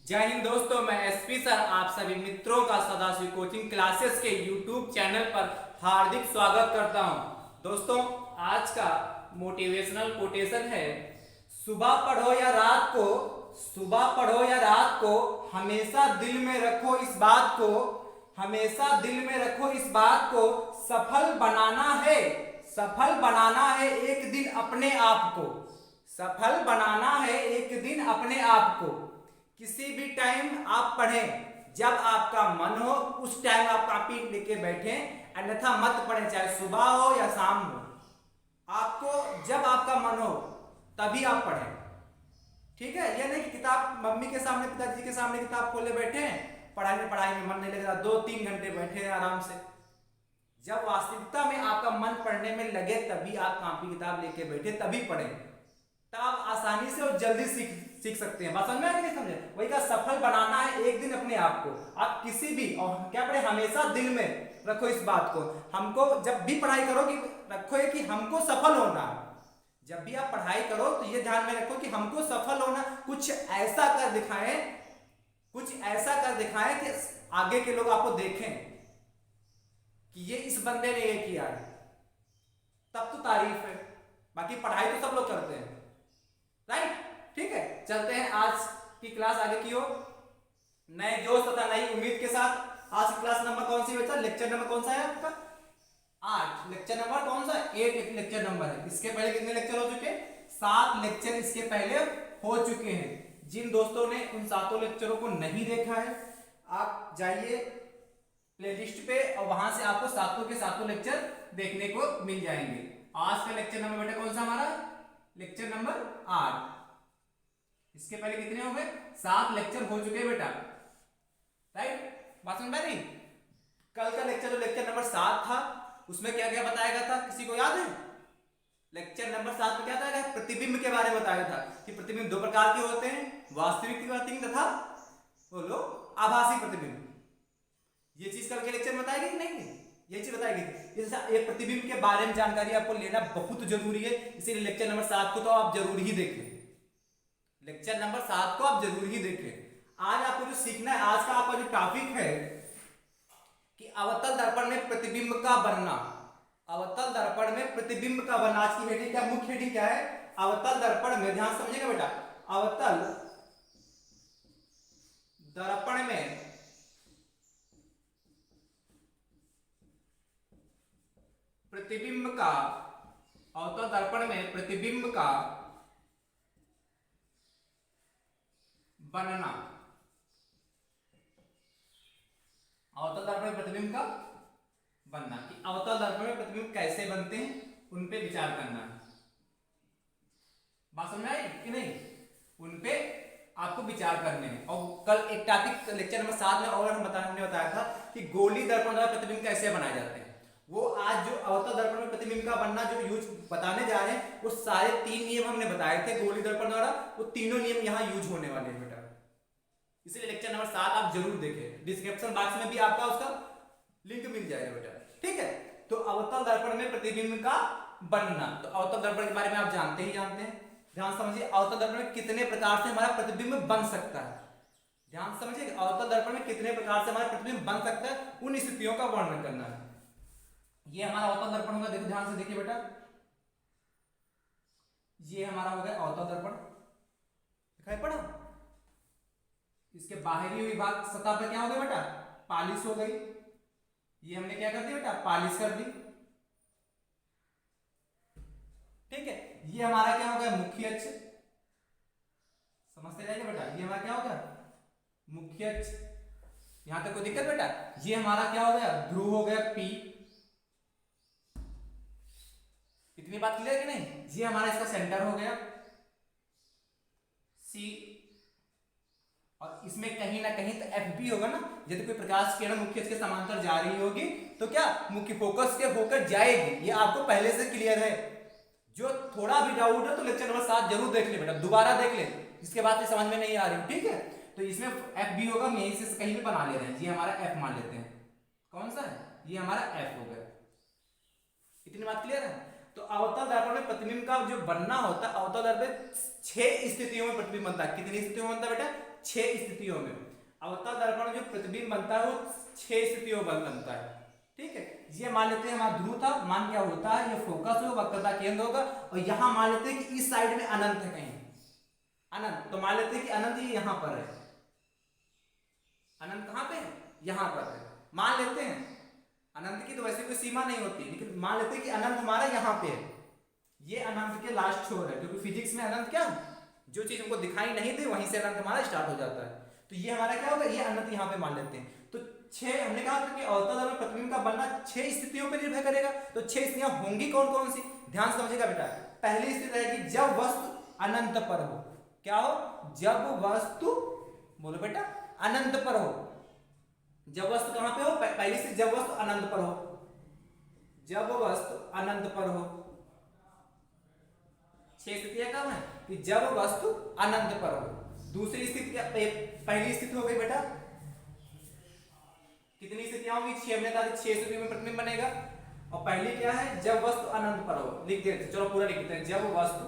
जय हिंद दोस्तों, मैं एसपी सर आप सभी मित्रों का सदाशिव कोचिंग क्लासेस के यूट्यूब चैनल पर हार्दिक स्वागत करता हूं। दोस्तों, आज का मोटिवेशनल कोटेशन है, सुबह पढ़ो या रात को, सुबह पढ़ो या रात को, हमेशा दिल में रखो इस बात को, हमेशा दिल में रखो इस बात को, सफल बनाना है, सफल बनाना है एक दिन अपने आप को, सफल बनाना है एक दिन अपने आप को। किसी भी टाइम आप पढ़ें, जब आपका मन हो उस टाइम आप कॉपी लेके बैठें, अन्यथा मत पढ़ें, चाहे सुबह हो या शाम हो। आपको जब आपका मन हो तभी आप पढ़ें, ठीक है। ये नहीं कि किताब मम्मी के सामने, पिताजी के सामने किताब खोले बैठे हैं, पढ़ाई में मन नहीं लग रहा, 2-3 घंटे बैठे हैं आराम से। जब वास्तविकता में आपका मन पढ़ने में लगे तभी आप कॉपी किताब लेके बैठे, तभी पढ़ें, तब आप आसानी से और जल्दी सीख सकते हैं। बात समझ में आ नहीं समझे? वही का सफल बनाना है एक दिन अपने आप को। आप किसी भी और क्या पढ़े, हमेशा दिल में रखो इस बात को, हमको जब भी पढ़ाई करो कि रखो कि हमको सफल होना है। जब भी आप पढ़ाई करो तो ये ध्यान में रखो कि हमको सफल होना, कुछ ऐसा कर दिखाएं, कुछ ऐसा कर दिखाएं कि आगे के लोग आपको देखें कि ये इस बंदे ने ये किया है, तब तो तारीफ है। बाकी पढ़ाई तो सब लोग करते हैं, राइट? ठीक है, चलते हैं आज की क्लास आगे की ओर, नए जोश तथा नई उम्मीद के साथ। आज की क्लास नंबर कौन सी बच्चा? लेक्चर नंबर कौन सा है आपका? 8। लेक्चर नंबर कौन सा? 8 एक लेक्चर नंबर है। इसके पहले कितने लेक्चर हो चुके? 7 लेक्चर इसके पहले हो चुके हैं। जिन दोस्तों ने उन 7 लेक्चरों को नहीं देखा है, आप जाइए प्लेलिस्ट पे और वहां से आपको 7 के 7 लेक्चर देखने को मिल जाएंगे। आज का लेक्चर नंबर बेटा कौन सा हमारा? Lecture number 8। इसके पहले कितने हो गए? 7 लेक्चर हो चुके हैं बेटा, राइट? बात समझ में आ रही? कल का लेक्चर जो लेक्चर नंबर 7 था, उसमें क्या क्या बताया गया था, किसी को याद है? लेक्चर नंबर 7 में क्या बताया गया? प्रतिबिंब के बारे में बताया था कि प्रतिबिंब 2 प्रकार के होते हैं, वास्तविक प्रतिबिंब तथा बोलो आभासी प्रतिबिंब। ये चीज कल के लेक्चर में बताई गई नहीं? ये चीज बताई गई। एक प्रतिबिंब के बारे में जानकारी आपको लेना बहुत जरूरी है, इसीलिए लेक्चर नंबर 7 को तो आप जरूर ही देखें। लेक्चर नंबर 7 को आप जरूर ही देखें। आज आपको जो सीखना है, आज का आपका जो टॉपिक है कि अवतल दर्पण में प्रतिबिंब का बनना, अवतल दर्पण में प्रतिबिंब का बनना। आज की हेडिंग क्या, मुख्य हेडिंग क्या है? अवतल दर्पण में, ध्यान समझिएगा बेटा, अवतल दर्पण में प्रतिबिंब का, अवतल दर्पण में प्रतिबिंब का बनना, अवतल दर्पण में प्रतिबिंब का बनना, कि अवतल दर्पण में प्रतिबिंब कैसे बनते हैं, उन पे विचार करना। बात समझ में आई कि नहीं? उन पे आपको विचार करने हैं। और कल एक टॉपिक लेक्चर नंबर 7 में और हमने बताया था कि गोली दर्पण द्वारा प्रतिबिंब कैसे बनाए जाते हैं। वो आज जो अवतल दर्पण में प्रतिबिंब का बनना जो यूज बताने जा रहे हैं, वो सारे 3 नियम हमने बताए थे गोली दर्पण द्वारा, वो तीनों नियम यहाँ यूज होने वाले हैं बेटा। इसलिए लेक्चर नंबर 7 आप जरूर देखें, डिस्क्रिप्शन बॉक्स में भी आपका उसका लिंक मिल जाएगा बेटा, ठीक है। तो अवतल दर्पण में प्रतिबिंब का बनना, तो अवतल दर्पण के बारे में आप जानते ही जानते हैं। ध्यान समझिए, अवतल दर्पण में कितने प्रकार से हमारा प्रतिबिंब बन सकता है। ध्यान समझिए, अवतल दर्पण में कितने प्रकार से हमारा प्रतिबिंब बन सकता है, उन स्थितियों का वर्णन करना है। ये हमारा अवतल दर्पण होगा, देखो ध्यान से देखिए बेटा, ये हमारा हो गया अवतल दर्पण, दिखाई पड़ा? इसके बाहरी विभाग सतह पर क्या हो गया बेटा? पालिश हो गई। ये हमने क्या कर दी बेटा? पालिश कर दी, ठीक है। ये हमारा क्या हो गया? मुख्य अक्ष, समझते जाइए बेटा, ये हमारा क्या हो गया? मुख्य अक्ष। यहां तक कोई दिक्कत बेटा? ये हमारा क्या हो गया? ध्रुव हो गया P। इतनी बात क्लियर कि नहीं? ये हमारा इसका सेंटर हो गया C, और इसमें कहीं ना कहीं तो F भी होगा ना। यदि कोई प्रकाश किरण मुख्य अक्ष के समांतर जा रही होगी तो क्या मुख्य फोकस के होकर जाएगी, ये आपको पहले से क्लियर है। जो थोड़ा भी डाउट है तो लेक्चर नंबर 7 जरूर देख ले बेटा, दोबारा देख ले, इसके बाद से समझ में नहीं आ रही, ठीक है। तो इसमें F भी होगा, हम यहीं से कहीं भी बना ले रहे हैं, ये हमारा F मान लेते हैं। कौन सा है? ये हमारा F हो गया। इतनी बात क्लियर है? तो अवतल दर्पण में प्रतिबिंब का जो बनना होता है, अवतल दर्पण में 6 स्थितियों में प्रतिबिंब बनता है। कितनी स्थितियों में बनता है बेटा? 6 स्थितियों में। अवतल दर्पण में जो प्रतिबिंब बनता है वो 6 स्थितियों में बनता है। ठीक है, ये मान लेते हैं हमारा ध्रुव था, मान क्या होता है, ये फोकस होगा, वक्रता केंद्र होगा, और यहां मान लेते हैं कि इस साइड में अनंत है, कहीं अनंत, तो मान लेते हैं कि अनंत ये यहां पर है। अनंत कहां पे है? यहां पर है। मान लेते हैं, अनंत की तो वैसे कोई सीमा नहीं होती, लेकिन मान लेते हैं कि अनंत हमारा यहां पे है, ये अनंत के लास्ट छोर है, क्योंकि फिजिक्स में अनंत क्या, जो चीज हमको दिखाई नहीं दे वहीं से अनंत हमारा स्टार्ट हो जाता है। तो ये हमारा क्या होगा, ये अनंत यहाँ पे मान लेते हैं। तो 6, हमने कहा था कि अवतल दर्पण में प्रतिबिंब का बनना 6 स्थितियों पर निर्भर करेगा। तो 6 स्थितियां होंगी कौन कौन सी, ध्यान से समझिएगा बेटा। पहली स्थिति रहेगी जब वस्तु अनंत पर हो। क्या हो? जब वस्तु, बोलो बेटा, अनंत पर हो। जब वस्तु कहां पे हो? पहली स्थिति जब वस्तु अनंत पर हो, जब वस्तु अनंत पर हो। 6 स्थितियां कब है? कि जब वस्तु अनंत पर हो। दूसरी स्थिति क्या, पहली स्थिति हो गई बेटा, कितनी स्थितियां होंगी? 6, हमने कहा 6 स्थितियों में प्रतिबिंब बनेगा। और पहली क्या है? जब वस्तु अनंत पर हो। लिख देते, चलो पूरा लिख देते हैं, जब वस्तु,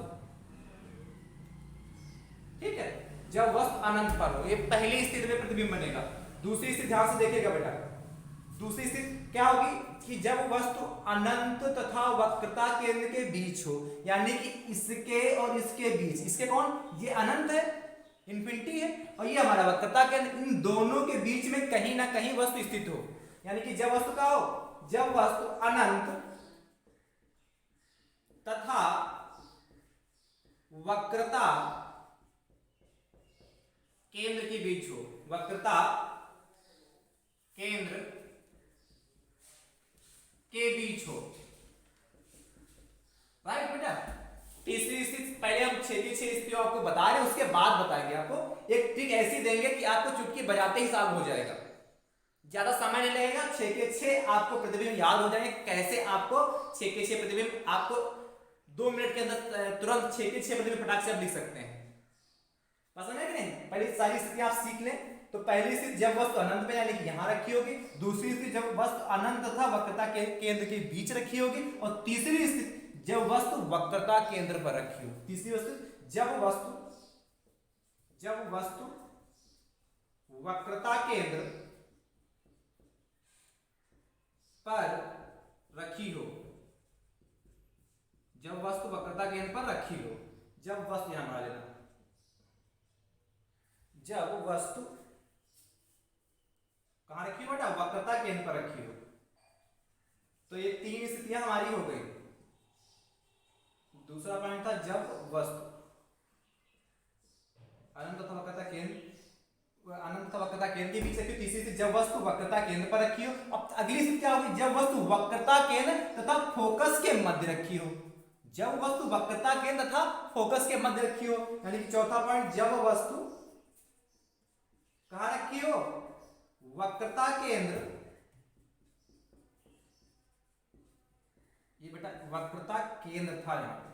ठीक है, जब वस्तु अनंत पर हो, ये पहली स्थिति में प्रतिबिंब बनेगा। दूसरी स्थिति ध्यान से देखिएगा बेटा, दूसरी स्थिति क्या होगी कि जब वस्तु अनंत तथा वक्रता केंद्र के बीच हो, यानी कि इसके और इसके बीच, इसके कौन, ये अनंत है, इंफिनिटी है, और ये हमारा वक्रता केंद्र, इन दोनों के बीच में कहीं ना कहीं वस्तु स्थित हो। यानी कि जब वस्तु का हो, जब वस्तु अनंत तथा वक्रता केंद्र के बीच हो, वक्रता केंद्र के बीच हो, राइट बेटा। तीसरी स्थिति, पहले हम 6 की 6 स्थितियों आपको बता रहे हैं, उसके बाद बताएंगे आपको एक ट्रिक ऐसी देंगे कि आपको चुटकी बजाते ही साफ हो जाएगा, ज्यादा समय नहीं लगेगा। 6 के 6 आपको प्रतिबिंब याद हो जाएंगे। कैसे आपको 6 के 6 प्रतिबिंब आपको 2 मिनट के अंदर तुरंत 6 के 6 प्रतिबिंब फटाक से आप लिख सकते हैं। पसंद है कि नहीं? पहले सारी स्थिति आप सीख लें। तो पहली स्थिति जब वस्तु अनंत में, यानी कि यहां रखी होगी। दूसरी स्थिति जब वस्तु अनंत तथा वक्रता के केंद्र के बीच रखी होगी। और तीसरी स्थिति जब वस्तु वक्रता केंद्र पर रखी हो। तीसरी वस्तु जब वस्तु वक्रता केंद्र पर रखी हो, जब वस्तु वक्रता केंद्र पर रखी हो, जब वस्तु, यहां बना लेना, जब वस्तु कहां रखी हो बेटा? वक्रता केंद्र पर रखी हो। तो ये 3 स्थितियां हमारी हो गई। दूसरा पॉइंट था जब वस्तु अनंत तथा वक्रता केंद्र, अनंत तथा वक्रता केंद्र के बीच रखी हो। तीसरी स्थिति जब वस्तु वक्रता केंद्र पर रखी हो। अब अगली स्थिति क्या होगी? जब वस्तु वक्रता केंद्र तथा फोकस के मध्य रखी हो, जब वस्तु वक्रता केंद्र तथा फोकस के मध्य रखी हो। यानी कि चौथा पॉइंट, जब वस्तु कहां रखी हो? वक्रता केंद्र, ये बेटा वक्रता केंद्र था, यहां पे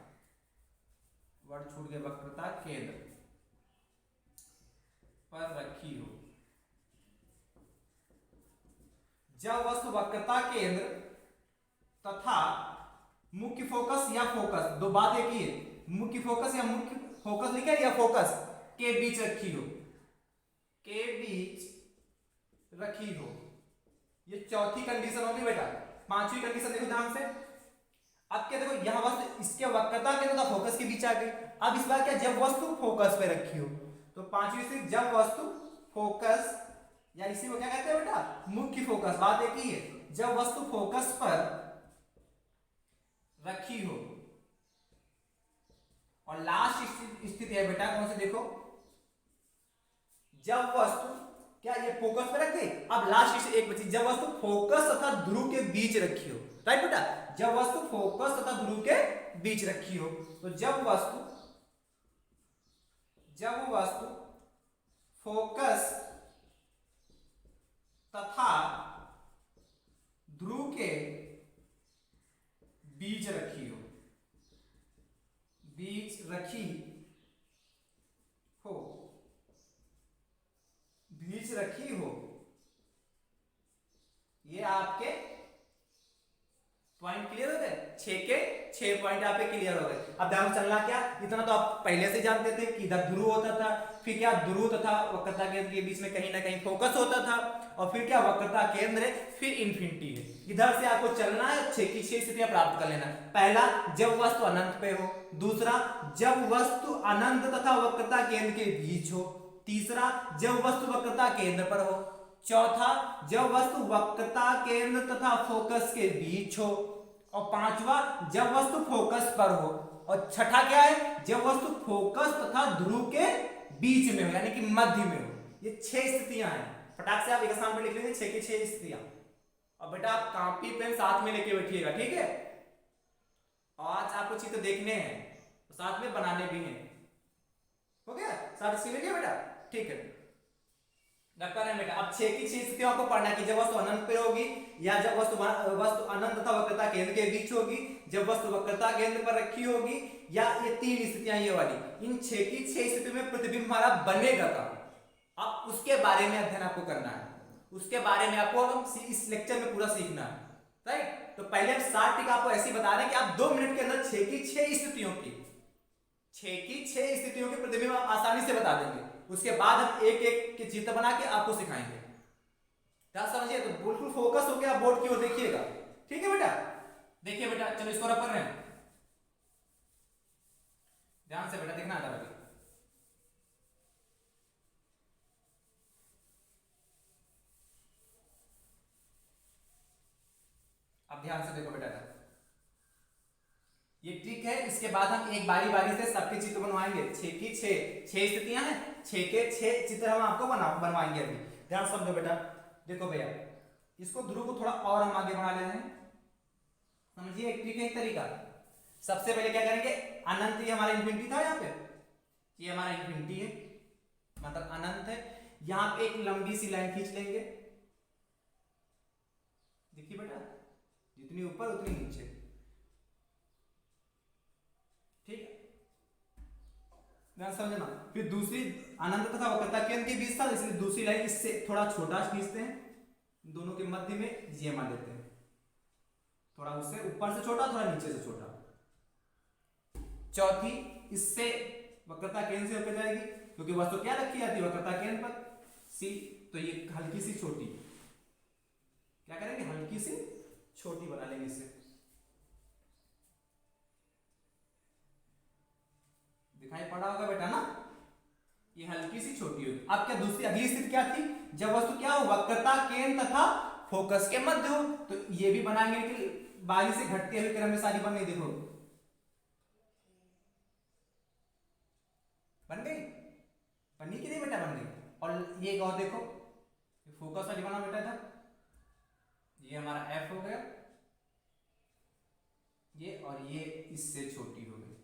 वर्ड छूट गया, वक्रता केंद्र पर रखी हो। जब वस्तु वक्रता केंद्र तथा मुख्य फोकस या फोकस, दो बात एक ही है, मुख्य फोकस या मुख्य फोकस लिखे या फोकस के बीच रखी हो, के बीच रखी हो। ये चौथी कंडीशन होगी बेटा। पांचवी कंडीशन देखो ध्यान से। अब क्या देखो, यहां वस्तु इसके वक्रता के तथा फोकस के बीच आ गई। अब इस बार क्या, जब वस्तु फोकस पे रखी हो। तो पांचवी स्थिति जब वस्तु फोकस, या इसी को क्या कहते हैं बेटा? मुख्य फोकस। बात एक ही है, जब वस्तु फोकस पर रखी हो। और लास्ट स्थिति है बेटा, कौन सी देखो, जब वस्तु क्या ये फोकस पे रख गई। अब लास्ट एक बची, जब वस्तु फोकस तथा ध्रुव के बीच रखी हो, राइट बेटा। जब वस्तु फोकस तथा ध्रुव के बीच रखी हो। तो जब वस्तु फोकस तथा ध्रुव के बीच रखी हो, बीच रखी हो, बीच रखी हो, ये आपके पॉइंट क्लियर हो गए। 6 के 6 पॉइंट यहाँ पे क्लियर हो गए। अब ध्यान चलना क्या, इतना तो आप पहले से जानते थे कि इधर ध्रुव होता था, फिर क्या ध्रुव तथा वक्रता केंद्र के बीच में कहीं ना कहीं फोकस होता था, और फिर क्या वक्रता केंद्र है, फिर इन्फिनिटी है। इधर से आपको चलना है, 6 की 6 स्थितियां प्राप्त कर लेना। पहला, जब वस्तु अनंत पे हो। दूसरा, जब वस्तु अनंत तथा वक्रता केंद्र के बीच हो। तीसरा, जब वस्तु वक्रता केंद्र पर हो। चौथा, जब वस्तु वक्रता केंद्र तथा फोकस के बीच हो। और पांचवा, जब वस्तु फोकस पर हो। और छठा क्या है, जब वस्तु फोकस तथा ध्रुव के बीच में हो, यानी कि मध्य में हो। ये 6 स्थितियां हैं। फटाक से आप एग्जाम में लिख लेंगे 6 की 6 स्थितियां। और बेटा आप कॉपी पेन साथ में लेके बैठिएगा, ठीक है। आज आपको चित्र देखने हैं, साथ में बनाने भी हैं। हो गया, साथ सीख लीजिए बेटा, ठीक है। बेटा अब 6 की 6 स्थितियों को पढ़ना कि जब वस्तु अनंत पे होगी, या जब वस्तु अनंत तथा वक्रता केंद्र के बीच होगी, जब वस्तु वक्रता केंद्र पर रखी होगी, या ये 3 स्थितियां ये वाली। इन 6 की 6 स्थितियों में प्रतिबिंब हमारा बनेगा कहां, अब उसके बारे में अध्ययन आपको करना है। उसके बारे में आपको इस लेक्चर में पूरा सीखना है, राइट। तो पहले हम 7 टिक आपको ऐसे बता रहे हैं कि आप 2 मिनट के अंदर 6 की 6 स्थितियों की 6 की 6 स्थितियों के प्रतिबिंब आप आसानी से बता देंगे। उसके बाद हम एक एक के चित्र बना के आपको सिखाएंगे। क्या समझिए, तो बिल्कुल फोकस हो गया बोर्ड की ओर देखिएगा, ठीक है बेटा। देखिए बेटा, चलो इसको रख रहे हैं, ध्यान से बेटा देखना आता है। अब ध्यान से देखो बेटा, ये ट्रिक है। इसके बाद हम एक बारी बारी से सबके चित्र बनवाएंगे। 6 की 6 स्थितियां हैं, 6 के 6 चित्र हम आपको बनवाएंगे अभी। ध्यान समझो बेटा। देखो भैया, इसको ध्रुव को थोड़ा और हम आगे बढ़ा ले रहे हैं, समझिए। एक ट्रिक है, एक तरीका। सबसे पहले क्या करेंगे, अनंत, ये हमारा इन्फिनिटी था, यहाँ पे ये हमारा इन्फिनिटी है, मतलब अनंत है। यहाँ पे एक लंबी सी लाइन खींच लेंगे, देखिए बेटा, जितनी ऊपर उतनी नीचे, ठीक है, ध्यान समझना। फिर दूसरी, अनंत तथा वक्रता केंद्र के बीच था, इसलिए दूसरी लाइन इससे थोड़ा छोटा खींचते हैं, दोनों के मध्य में ये मान लेते हैं, थोड़ा उससे ऊपर से छोटा, थोड़ा नीचे से छोटा। चौथी, इससे वक्रता केंद्र से होकर जाएगी, क्योंकि वस्तु क्या रखी जाती है वक्रता केंद्र पर, सी, तो ये हल्की सी छोटी, क्या करेंगे, हल्की सी छोटी बना लेंगे इससे। दिखाई पड़ा होगा बेटा ना, ये हल्की सी छोटी होगी। अब क्या दूसरी अगली स्थिति क्या थी, जब वस्तु क्या हो, वक्रता केंद्र तथा फोकस के मध्य हो, तो ये भी बनाएंगे कि बारी से घटते हुए क्रम में सारी बन गई। देखो बन गई, बनी कि नहीं बेटा, बन गई। और ये और देखो, फोकस वाली बना बेटा था, ये हमारा एफ हो गया, ये और ये इससे छोटी हो गई,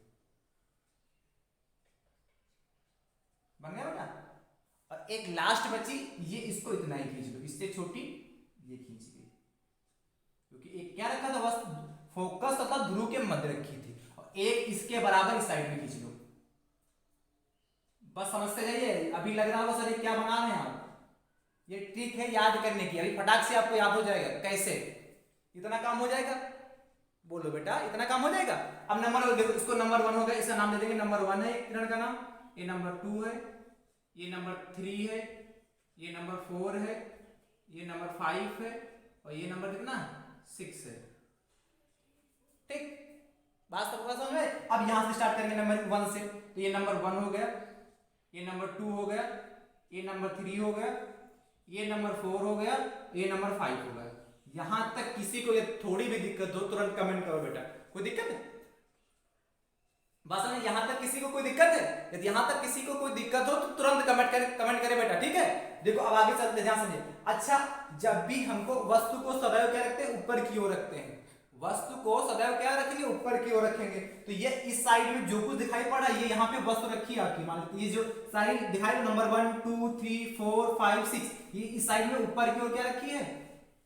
बन गया बेटा। और एक लास्ट बची, ये इसको इतना ही खींच लो, इससे छोटी ये खींच गई, क्योंकि एक क्या रखा था, वस्तु फोकस तथा ध्रुव के मध्य रखी थी, और एक इसके बराबर इस साइड में खींच लो। बस समझते जाइए। अभी लग रहा होगा सर ये क्या बना रहे हैं आप, ये ट्रिक है याद करने की, अभी फटाक से आपको याद हो जाएगा। कैसे, इतना काम हो जाएगा, बोलो बेटा, इतना काम हो जाएगा। अब नंबर देखो, इसको नंबर 1 हो गया, इसका नाम दे देंगे नंबर 1 है किरण का नाम, ये नंबर 2 है, ये नंबर 3 है, ये नंबर 4 है, ये नंबर 5 है, और ये नंबर कितना 6 है, ठीक। बात सबको समझ में। अब यहां से स्टार्ट करेंगे नंबर 1 से, तो ये नंबर 1 हो गया, ये नंबर 2 हो गया, ये नंबर 3 हो गया, ये नंबर 4 हो गया, ये नंबर 5 हो गया। यहां तक किसी को ये थोड़ी भी दिक्कत हो तुरंत कमेंट करो बेटा, कोई दिक्कत है, बस नहीं, यहां तक किसी को कोई दिक्कत है, यदि यहां तक किसी को कोई दिक्कत हो तो तुरंत कमेंट करे बेटा, ठीक है। देखो अब आगे चलते, ध्यान समझिए। अच्छा, जब भी हमको वस्तु को सदैव क्या रखते हैं, ऊपर की ओर रखते हैं, वस्तु को सदैव क्या रखेंगे, ऊपर की ओर रखेंगे। तो ये इस साइड में जो कुछ दिखाई पड़ा, ये यहाँ पे वस्तु रखी है आपकी, मान लीजिए ये जो साइड दिखाई नंबर 1 2 3 4 5 6, ये इस साइड में ऊपर की ओर क्या रखी है,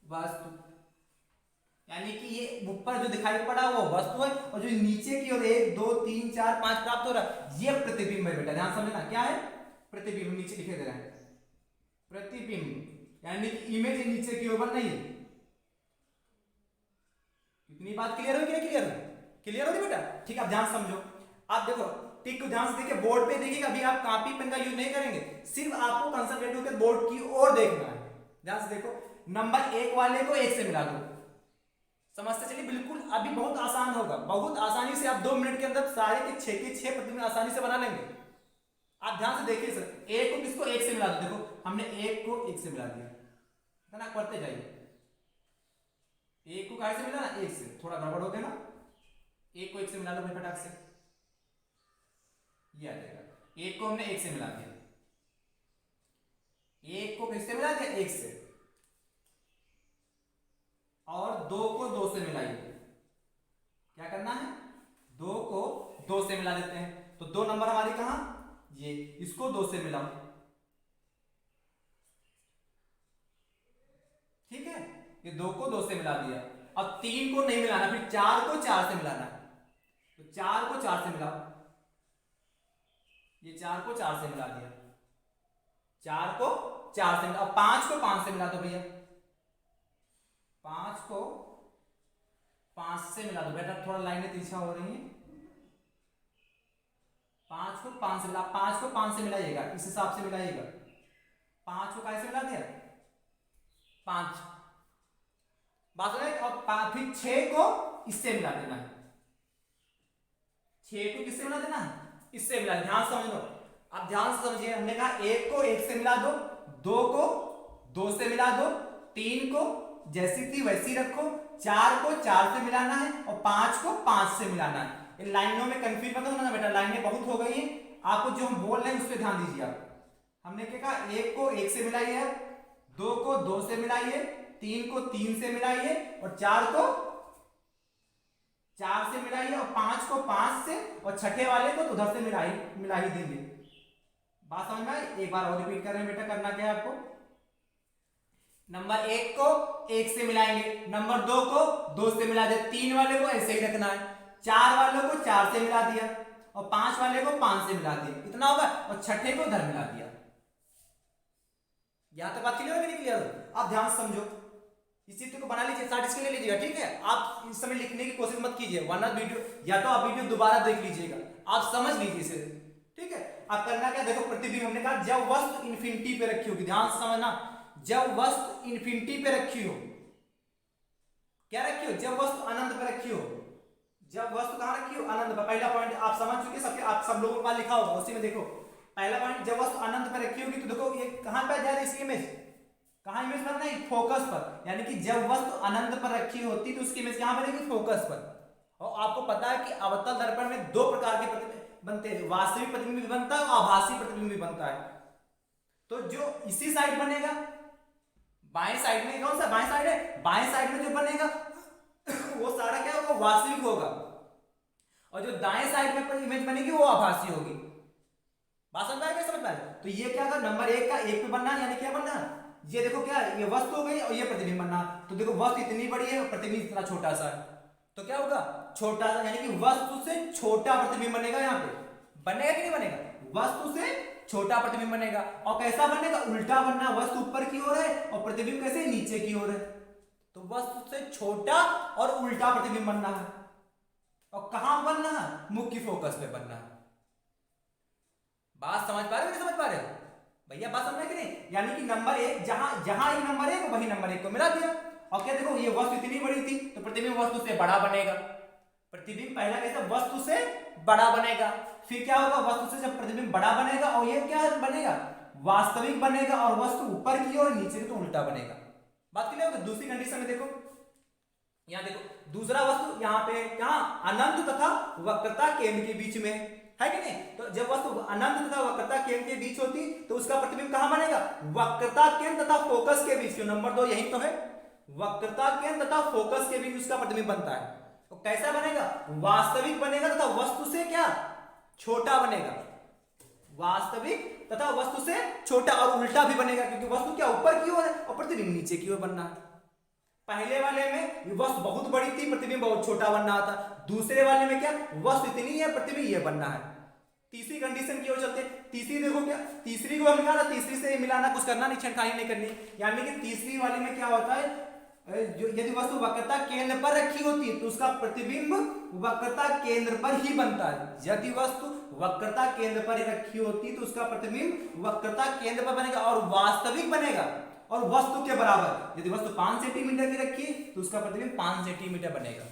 वस्तु, यानी कि ये ऊपर जो दिखाई पड़ा वो वस्तु है, और जो नीचे की ओर 1 2 3 4 5 प्राप्त हो रहा है, ये प्रतिबिंब है बेटा। ध्यान समझना, क्या है, प्रतिबिंब, नीचे लिखे दे रहा है प्रतिबिंब, यानी कि इमेज नीचे की ओर बन रही है। इतनी बात क्लियर हो कि नहीं क्लियर हो, क्लियर हो गया बेटा? ठीक है, आप ध्यान समझो। आप देखो टिक को ध्यान से देखिए, बोर्ड पे देखिएगा, अभी आप कॉपी पेन का यूज नहीं करेंगे, सिर्फ आपको कंसंट्रेट होकर बोर्ड की ओर देखना है। ध्यान से देखो, नंबर 1 वाले को 1 से मिला दो। समझते चलिए, बिल्कुल अभी बहुत आसान होगा, बहुत आसानी से आप 2 मिनट के अंदर सारे के 6 प्रतिबिंब आसानी से बना लेंगे। आप ध्यान से देखिए सर, 1 को किसको 1 से मिला दो, देखो हमने 1 को 1 से मिला दिया ना, पढ़ते जाइए। 1 को कहाँ से मिला ना, 1 से, थोड़ा गड़बड़ हो गया ना, 1 को 1 से मिला लो भाई फटाक से, ये आ जाएगा। 1 को हमने 1 से मिला दिया, 1 को किससे मिला दिया, 1 से, और 2 को 2 से मिलाइए। क्या करना है, 2 को 2 से मिला देते हैं, तो 2 नंबर हमारी कहां, ये, इसको 2 से मिलाओ। ठीक है, ये 2 को 2 से मिला दिया। अब 3 को नहीं मिलाना, फिर 4 को 4 से मिलाना है, तो 4 को 4 से मिलाओ, ये 4 को 4 से मिला दिया, 4 को 4 से मिलाओ। 5 को 5 से मिला दो भैया, 5 को 5 से मिला दो बेटा, थोड़ा लाइनें तिरछा हो रही हैं। 5 को 5 से मिला, 5 को 5 से मिलाइएगा, इस हिसाब से मिलाइएगा। 5 को कैसे मिला दिया, 5, बात है। और फिर 6 को इससे मिला देना है, 6 को किससे मिला देना है, इससे मिला। ध्यान समझ लो, आप ध्यान से समझिए, हमने कहा 1 को 1 से मिला दो, 2 को 2 से मिला दो, 3 को जैसी थी वैसी रखो, 4 को 4 से मिलाना है, और 5 को 5 से मिलाना है। इन लाइनों में कंफ्यूज मत होना बेटा, लाइनें बहुत हो गई हैं, आपको जो हम बोल रहे हैं उस पर ध्यान दीजिए आप। हमने क्या कहा, 1 को 1 से मिलाइए, 2 को 2 से मिलाइए, 3 को 3 से मिलाइए, और 4 को 4 से मिलाइए, और 5 को 5 से, और छठे वाले को तो उधर से मिला ही देंगे। बात समझ में आई? एक बार और रिपीट कर रहे हैं बेटा, करना क्या है आपको, नंबर 1 को 1 से मिलाएंगे, नंबर 2 को 2 से मिला दे, 3 वाले को ऐसे ही रखना है, 4 वाले को 4 से मिला दिया, और 5 वाले को 5 से मिला दिया, इतना होगा, और छठे को उधर मिला दिया। यहां तक बात क्लियर है कि नहीं क्लियर? आप ध्यान समझो, इस चित्र को बना लीजिए, साथ इसके ले लीजिएगा। ठीक है, आप इस समय लिखने की कोशिश मत कीजिए, वरना वीडियो, या तो आप वीडियो दोबारा देख लीजिएगा, आप समझ लीजिए इसे। ठीक है, आप करना क्या, देखो प्रतिबिंब हमने कहा जब वस्तु इन्फिनिटी पे रखी होगी, ध्यान से समझना, जब वस्तु इन्फिनिटी पे रखी हो, क्या रखी हो, जब वस्तु अनंत पे रखी हो, जब वस्तु कहां रखी हो, अनंत पे। पहला पॉइंट आप समझ चुके, सबके आप सब लोगों के पास लिखा होगा, उसी में देखो पहला पॉइंट, जब वस्तु अनंत पे रखी होगी, तो देखो ये कहां पे जा रही है इसकी इमेज, कहां इमेज बनना है, फोकस पर, यानी कि जब वस्तु अनंत पर रखी होती तो उसकी इमेज कहां बनेगी, फोकस पर। और आपको पता है कि अवतल दर्पण में 2 प्रकार के प्रतिबिंब बनते हैं, वास्तविक प्रतिबिंब भी बनता है और आभासी प्रतिबिंब भी बनता है। तो जो इसी साइड बनेगा, बाएं साइड में, कौन सा बाएं साइड है, बाएं साइड में जो बनेगा वो सारा क्या होगा, वास्तविक होगा, और जो दाएं साइड में इमेज बनेगी वो आभासी होगी। बात समझ आएगा, समझ पाए? तो ये क्या होगा, नंबर 1 का 1 पे बनना है, यानी क्या बनना है, ये देखो क्या, ये वस्तु हो गई और ये प्रतिबिंब बनना। तो देखो वस्तु इतनी बड़ी है और प्रतिबिंब इतना छोटा सा है, तो क्या होगा, छोटा सा, यानी कि वस्तु से छोटा प्रतिबिंब बनेगा। यहाँ पे बनेगा कि नहीं बनेगा, वस्तु से छोटा प्रतिबिंब बनेगा। और कैसा बनेगा, उल्टा बनना, वस्तु ऊपर की ओर है और प्रतिबिंब कैसे, नीचे की ओर है। तो वस्तु से छोटा और उल्टा प्रतिबिंब बनना है। और कहां बनना है, मुख्य फोकस पे बनना है। बात समझ पा रहे हो, नहीं समझ पा रहे हो भैया, बात समझ कि नहीं? यानी कि नंबर 1, जहां एक नंबर 1 वही नंबर 1 को मिला दिया। और क्या देखो, ये वस्तु इतनी बड़ी थी तो प्रतिबिंब वस्तु से बड़ा बनेगा। प्रतिबिंब पहला कैसा, वस्तु से बड़ा बनेगा, फिर क्या होगा, वस्तु से जब प्रतिबिंब बड़ा बनेगा और ये क्या बनेगा, वास्तविक बनेगा, और वस्तु ऊपर की ओर, नीचे की तो उल्टा बनेगा। बात क्लियर हो गई? दूसरी कंडीशन में देखो, यहां देखो दूसरा वस्तु, यहां पे कहां, अनंत तथा वक्रता केंद्र के बीच में है कि नहीं। तो जब वस्तु अनंत तथा वक्रता केंद्र के बीच होती तो उसका प्रतिबिंब कहां बनेगा, वक्रता केंद्र तथा फोकस के बीच। नंबर 2 यही तो है, वक्रता केंद्र तथा फोकस के बीच उसका प्रतिबिंब बनता है। तो कैसा बनेगा, वास्तविक बनेगा तथा वस्तु से क्या, छोटा बनेगा। वास्तविक तथा वस्तु से छोटा, और उल्टा भी बनेगा, क्योंकि वस्तु क्या ऊपर की ओर है और प्रतिबिंब नीचे की ओर बनना है। पहले वाले में वस्तु बहुत बड़ी थी, प्रतिबिंब बहुत छोटा बनना था। दूसरे वाले में क्या, वस्तु इतनी है, प्रतिबिंब ये बनना है। तीसरी कंडीशन की ओर चलते, तीसरी देखो क्या, तीसरी को हम कहा, तीसरी से मिलाना, कुछ करना नहीं, छेड़खानी नहीं करनी। यानी कि तीसरी वाले में क्या होता है, जो यदि वस्तु वक्रता केंद्र पर रखी होती है तो उसका प्रतिबिंब वक्रता केंद्र पर ही बनता है। यदि वस्तु वक्रता केंद्र पर ही रखी होती है तो उसका प्रतिबिंब वक्रता केंद्र पर बनेगा और वास्तविक बनेगा और वस्तु के बराबर। यदि वस्तु 5 सेंटीमीटर की रखी है तो उसका प्रतिबिंब 5 सेंटीमीटर बनेगा।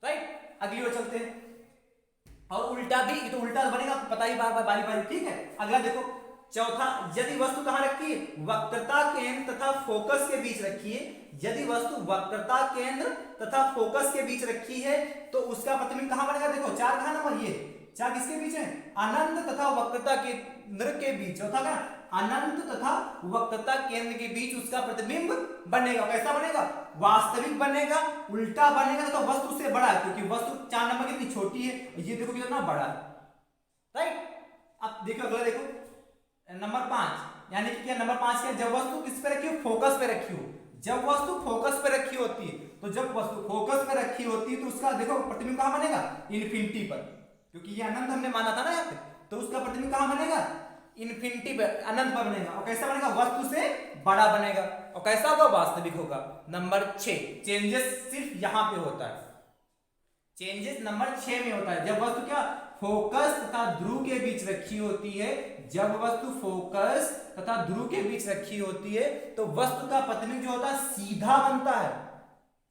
राइट, अगली ओर चलते हैं। और उल्टा भी, तो उल्टा बनेगा पता ही बार बार बारी बारी, ठीक है। अगला देखो चौथा, यदि वस्तु कहां रखी है, वक्रता केंद्र तथा फोकस के बीच रखी है। यदि वस्तु वक्रता केंद्र तथा फोकस के बीच रखी है तो उसका प्रतिबिंब कहां बनेगा। देखो 4 कहां नंबर, ये 4 किसके बीच है, अनंत तथा वक्रता केंद्र के बीच। चौथा का अनंत तथा वक्रता केंद्र के बीच उसका प्रतिबिंब बनेगा। कैसा बनेगा, वास्तविक बनेगा, उल्टा बनेगा तो वस्तु से बड़ा है, क्योंकि वस्तु 4 नंबर कितनी छोटी है, ये देखो कितना बड़ा है। राइट, अब देखो अगला देखो नंबर 5, यानी कि क्या नंबर 5 क्या, जब वस्तु किस पे रखी हो, फोकस पे रखी हो। जब वस्तु फोकस पे रखी होती है तो जब वस्तु फोकस पे रखी होती है तो उसका देखो प्रतिबिंब कहां बनेगा, इन्फिनिटी पर, क्योंकि ये अनंत हमने माना था ना यहाँ पे, तो उसका प्रतिबिंब कहां बनेगा, इन्फिनिटी पर, अनंत पर बनेगा। और कैसा बनेगा, वस्तु से बड़ा बनेगा। और कैसा होगा, वास्तविक होगा। नंबर 6, चेंजेस सिर्फ यहां पे होता है। चेंजेस नंबर 6 में होता है जब वस्तु क्या फोकस तथा ध्रुव के बीच रखी होती है। जब वस्तु फोकस तथा ध्रुव के बीच रखी होती है तो वस्तु का प्रतिबिंब जो होता है सीधा बनता है,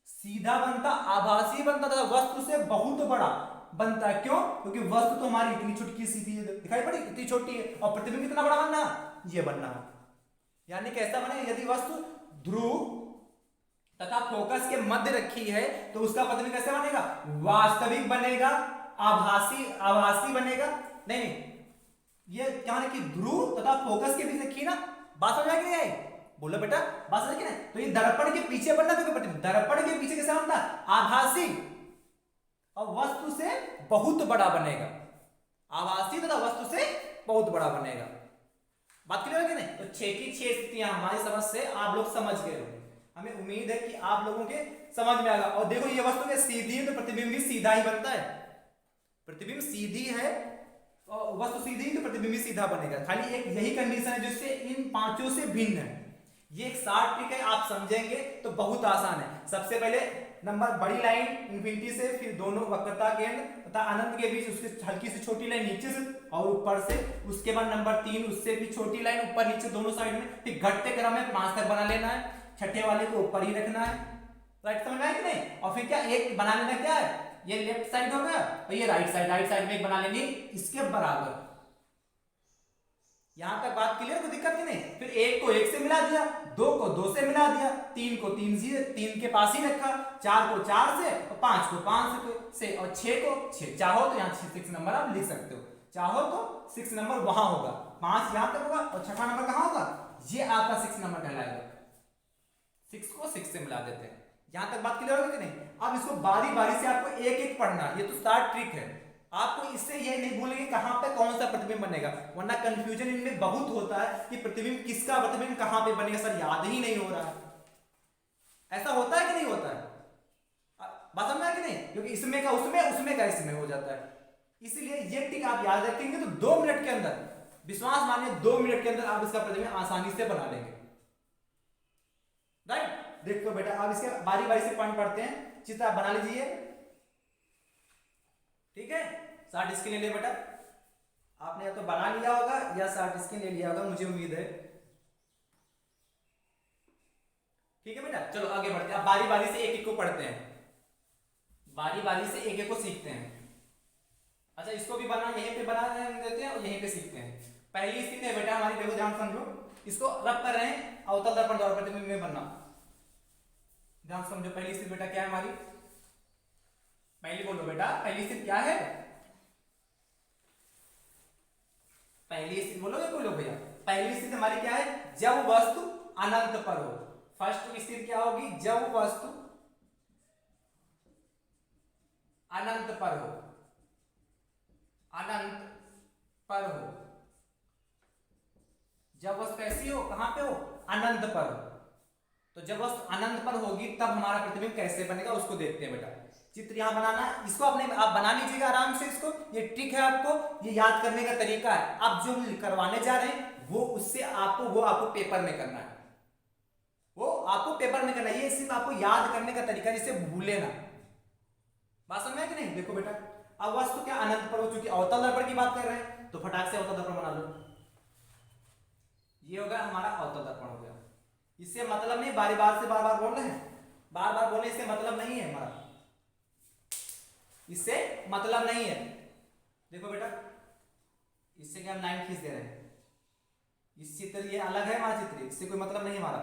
सीधा बनता, आभासी बनता तथा वस्तु से बहुत बड़ा बनता है। क्यों, क्योंकि वस्तु तो हमारी इतनी छोटी सी दिखाई पड़ी, इतनी छोटी है, और प्रतिबिंब कितना बड़ा बनना, ये बनना है। यानी कैसा बने, यदि वस्तु ध्रुव तथा फोकस के मध्य रखी है तो उसका प्रतिबिंब कैसे बनेगा, वास्तविक बनेगा, आभासी बनेगा। नहीं नहीं, ये क्या है कि ध्रुव तथा फोकस के बीच रखी ना, बात समझ में नहीं आई, बोलो बेटा बात समझ ना। तो ये दर्पण के पीछे बनना, देखो प्रतिबिंब दर्पण के पीछे कैसा बनता, आभासी, और वस्तु से बहुत बड़ा बनेगा, आभासी तथा वस्तु से बहुत बड़ा बनेगा। बात क्लियर है कि नहीं। तो 6 की 6 स्थितियां हमारी समझ से आप लोग समझ गए हो। हमें उम्मीद है कि आप लोगों के समझ में आएगा। और देखो ये वस्तु के सीधी है तो प्रतिबिंब भी सीधा ही बनता है, प्रतिबिंब सीधी है और वस्तु सीधी है तो प्रतिबिंब भी सीधा बनेगा। खाली एक यही कंडीशन है जिससे इन 5 से भिन्न है। ये एक शॉर्ट ट्रिक है, आप समझेंगे तो बहुत आसान है। सबसे पहले नंबर बड़ी लाइन इन्फिनिटी से, फिर दोनों वक्रता केंद्र तथा अनंत के बीच उसकी हल्की सी छोटी लाइन नीचे से और ऊपर से, उसके बाद नंबर 3 उससे भी छोटी लाइन ऊपर नीचे दोनों साइड में, फिर घटते क्रम में 5 तक बना लेना है, छठे वाले को ऊपर ही रखना है। राइट, समझ में आया कि नहीं। और फिर क्या एक बना लेना, क्या है ये लेफ्ट साइड हो गया और ये राइट साइड में एक बना लेनी इसके बराबर। यहां तक बात क्लियर, कोई दिक्कत ही नहीं। फिर 1 को 1 से मिला दिया, 2 को 2 से मिला दिया, 3 को 3 के पास ही रखा, 4 को 4 से और 5 को 5 से और 6 को 6। चाहो तो यहाँ 6 नंबर आप लिख सकते हो, चाहो तो 6 नंबर वहां होगा, 5 यहां तक होगा और छठा नंबर कहां होगा, ये आपका 6 नंबर कहलाएगा। 6 को 6 से मिला देते हैं। यहां तक बात क्लियर होगी कि नहीं। अब इसको बारी बारी से आपको एक एक पढ़ना, ये तो शॉर्ट ट्रिक है। आपको इससे ये नहीं बोलेंगे कहां पे कौन सा प्रतिबिंब बनेगा, वरना कंफ्यूजन इनमें बहुत होता है कि प्रतिबिंब किसका प्रतिबिंब कहां पे बनेगा, सर याद ही नहीं हो रहा है। ऐसा होता है कि नहीं होता है, बात समझ में कि नहीं। क्योंकि इसमें का उसमें का इसमें हो जाता है। इसलिए ये ट्रिक आप याद रखेंगे तो 2 मिनट के अंदर, विश्वास मानिए 2 मिनट के अंदर आप इसका प्रतिबिंब आसानी से बना लेंगे। राइट, देखो बेटा आप इसके बारी बारी से पॉइंट पढ़ते हैं, चित्र आप बना लीजिए, ठीक है। शॉर्ट स्क्रीन ले लिया बेटा, आपने या तो बना लिया होगा या शॉर्ट स्क्रीन ले लिया होगा, मुझे उम्मीद है। ठीक है बेटा, चलो आगे बढ़ते हैं। अब बारी बारी से एक एक को पढ़ते हैं, बारी बारी से एक एक को सीखते हैं। अच्छा, इसको भी बना यहीं पे बना देते हैं और यहीं पे सीखते हैं। पहली स्थिति है बेटा हमारी, देखो ध्यान समझो, इसको रब कर रहे हैं अवतल दर्पण द्वारा प्रतिबिंब में बनना। ध्यान समझो, पहली स्थिति बेटा क्या है हमारी, पहली बोलो बेटा, पहली स्थिति क्या है, पहली स्थिति बोलोगे कोई लोग भैया। पहली स्थिति हमारी क्या है, जब वस्तु अनंत पर हो। फर्स्ट स्थिति क्या होगी, जब वस्तु अनंत पर हो, अनंत पर हो। जब वस्तु कैसी हो, कहां पे हो, अनंत पर हो। तो जब वस्तु अनंत पर होगी तब हमारा प्रतिबिंब कैसे बनेगा उसको देखते हैं बेटा। चित्र यहां बनाना है, इसको अपने आप बना लीजिएगा आराम से। इसको ये ट्रिक है, आपको ये याद करने का तरीका है। आप जो करवाने जा रहे हैं वो उससे आपको पेपर में करना है, वो आपको पेपर में करना है, ये सिर्फ आपको याद करने का तरीका, जिससे भूले ना। बात समझ में आया कि नहीं? देखो बेटा, अब वस्तु क्या अनंत पर हो चुकी, अवतल दर्पण की बात कर रहे हैं तो फटाक से अवतल दर्पण बना लो। ये होगा हमारा अवतल दर्पण हो गया। इससे मतलब नहीं बार बार बोल रहे हैं, बार बार बोलने इससे मतलब नहीं है हमारा, इससे मतलब नहीं है। देखो बेटा, इससे क्या हम लाइन खींच दे रहे हैं, इस चित्र ये अलग है हमारा चित्र, इससे कोई मतलब नहीं हमारा।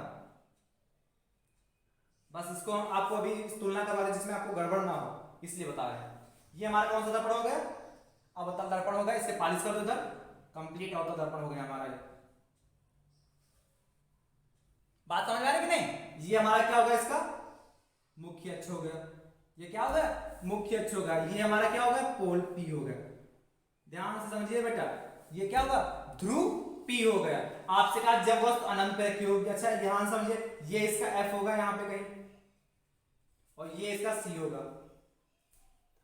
बस इसको हम आपको अभी तुलना करवा रहे जिसमें आपको गड़बड़ ना हो, इसलिए बता रहे हैं। ये हमारा कौन सा दर्पण हो गया? अवतल दर्पण हो गया। इससे पॉलिश कर दो इधर, कंप्लीट अवतल दर्पण हो गया हमारा। बात समझ में आ रही कि नहीं? ये हमारा क्या होगा? इसका मुख्य अक्ष हो गया। ये क्या हो गया? मुख्य अक्ष हो गया। ये हमारा क्या हो गया? पोल पी हो गया। ध्यान से समझिए बेटा, ये क्या होगा? ध्रुव पी हो गया। आपसे कहा जब वस्तु अनंत पे रखी होगी। अच्छा ध्यान समझिए, ये इसका एफ होगा यहाँ पे कहीं, और ये इसका सी होगा,